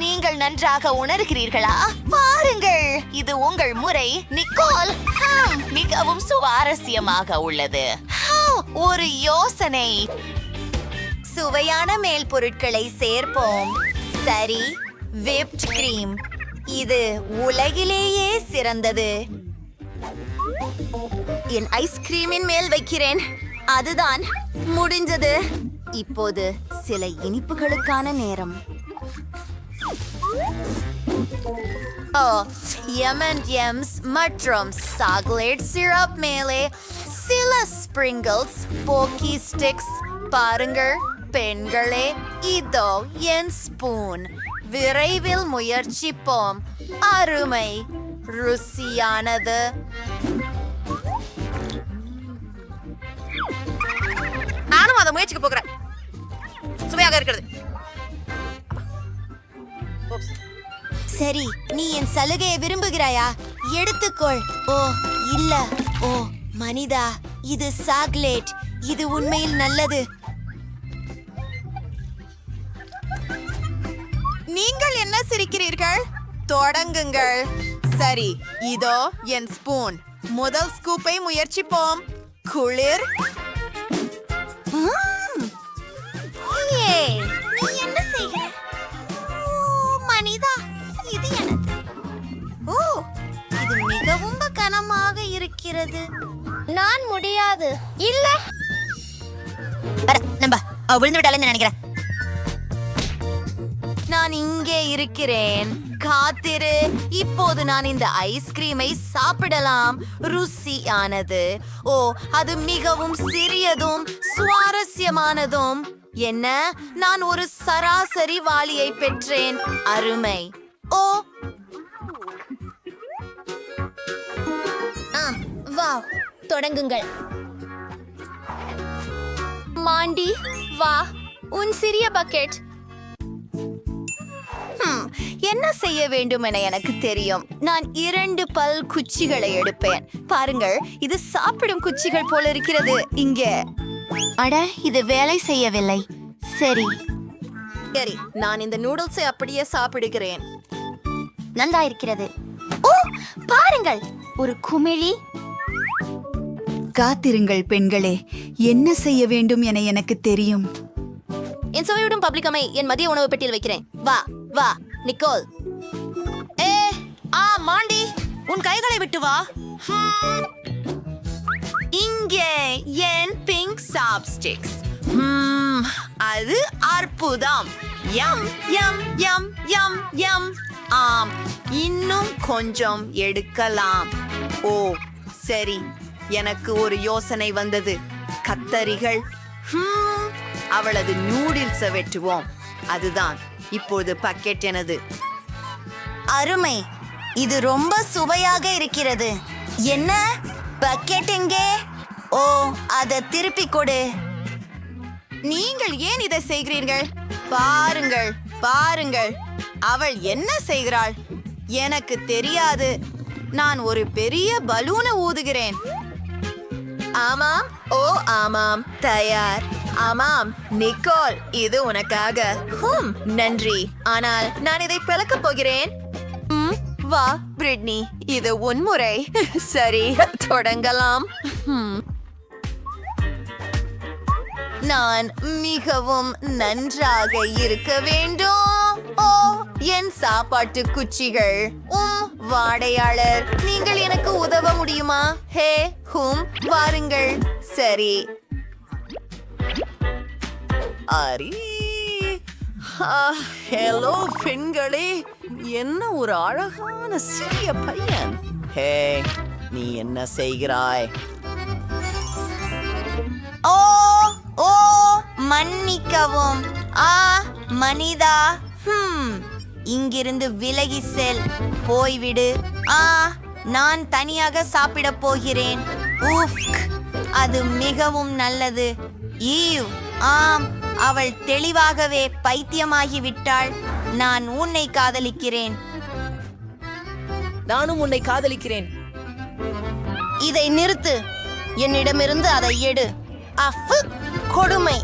நீங்கள் நன்றாக உணர்கிறீர்களா? பாருங்கள், இது உங்கள் முறை. நிக்கோல், மிகவும் சுவாரஸ்யமாக உள்ளது. ஒரு யோசனை. சுவையான மேல் பொருட்களை சேர்ப்போம். சரி, விப்ட் கிரீம். இது உலகிலேயே சிறந்தது. என் ஐஸ்கிரீமின் மேல் வைக்கிறேன். அதுதான் முடிஞ்சது. இப்போது சில இனிப்புகளுக்கான நேரம். M&M's மற்றும் சாக்லேட் சிரப் மேலே சில ஸ்பிரிங்கிள்ஸ், போக்கி ஸ்டிக்ஸ். பாருங்கள் பெண்களே, இதோ என் ஸ்பூன். விரைவில் முயற்சிப்போம். அருமை, ருசியானது. நானும் அதை முயற்சிக்க போகிறேன். சுவையாக இருக்கிறது. சரி, நீ என் சலுகையை விரும்புகிறாயா? எடுத்துக்கொள். ஓ இல்ல. ஓ மனிதா, இது சாக்லேட். இது உண்மையில் நல்லது. நீங்கள் என்ன சிரிக்கிறீர்கள்? தொடங்குங்கள். சரி, இதோ என் ஸ்பூன். முதல் ஸ்கூப்பை முயற்சிப்போம். குளிர். நீ என்ன செய்கிற? மனிதா, இது எனது. ஓ, இது மிகவும் கனமாக இருக்கிறது. நான் முடியாது. இல்ல, நம்ம விழுந்து விட்டாலும் நினைக்கிறேன். நான் இங்கே இருக்கிறேன். காத்திரு. இப்போது நான் இந்த ஐஸ்கிரீமை சாப்பிடலாம். ருசியானது. ஓ, அது மிகவும் சிறியதும் சுவாரஸ்யமானதும். என்ன, நான் ஒரு சராசரி வாளியை பெற்றேன். அருமை. ஓ வாவ், தொடங்குங்கள். மாண்டி, வா, உன் சிறிய பக்கெட். என்ன செய்ய வேண்டும் என எனக்கு தெரியும். நான் 2 பல் குச்சிகளை எடுப்பேன். பாருங்கள், இது சாப்பிடும் குச்சிகள் போல இருக்கிறது. இங்கே அட, இது வேலை செய்யவில்லை. சரி சரி, நான் இந்த நூடுல்ஸை அப்படியே சாப்பிடுகிறேன். நல்லா இருக்கிறது. ஓ, பாருங்கள், ஒரு குமிழி. காத்திருங்கள் பெண்களே, என்ன செய்ய வேண்டும் என எனக்கு தெரியும். என் சுவையுடன் பப்ளிகமை என் மதிய உணவு பெட்டியில் வைக்கிறேன். வா வா நிக்கோல். மாண்டி, உன் கைகளை விட்டு வா. இங்கே என் பிங்க் சாப்ஸ்டிக்ஸ். அது அற்புதம். யம் யம் யம் யம் யம். ஆம், இன்னும் கொஞ்சம் எடுக்கலாம். ஓ சரி, எனக்கு ஒரு யோசனை வந்தது. கத்தரிகள். அவளது நூடில்ஸை வெட்டுவோம். அதுதான் இப்போது பக்கெட் எனது. அருமை, இது ரொம்ப சுவையாக இருக்கிறது. என்ன பக்கெட் எங்கே? ஓ, அதை திருப்பி கொடு. நீங்கள் ஏன் இதை செய்கிறீர்கள்? பாருங்கள் பாருங்கள், அவள் என்ன செய்கிறாள். எனக்கு தெரியாது. நான் ஒரு பெரிய பலூனை ஊதுகிறேன். ஆமாம், ஓ ஆமாம், தயார். ஆமாம் நிக்கோல், இது உனக்காக. நன்றி. ஆனால் நான் இதை பிளக்கப் போகிறேன். வா பிரிட்னி, இது உன்முறை. சரி, தொடங்கலாம். நான் மிகவும் நன்றாக இருக்க வேண்டும். ஓ, என் சாப்பாட்டு குச்சிகள். வாடையாளர், நீங்கள் எனக்கு உதவ முடியுமா? ஹே வாருங்கள். சரி. ஹலோ பெண்களே, என்ன ஒரு அழகான சிறிய பையன். ஹே, நீ என்ன செய்கிறாய்? ஓ ஓ மன்னிக்கவும். மனிதா, இங்கிருந்து விலகி செல். போய்விடு. நான் தனியாக சாப்பிடப் போகிறேன். அது மிகவும் நல்லது. ஈவ், ஆம், அவள் தெளிவாகவே பைத்தியமாகிவிட்டாள். நான் உன்னை காதலிக்கிறேன். நானும் உன்னை காதலிக்கிறேன். இதை நிறுத்து. என்னிடமிருந்து அதை எடு. கொடுமை.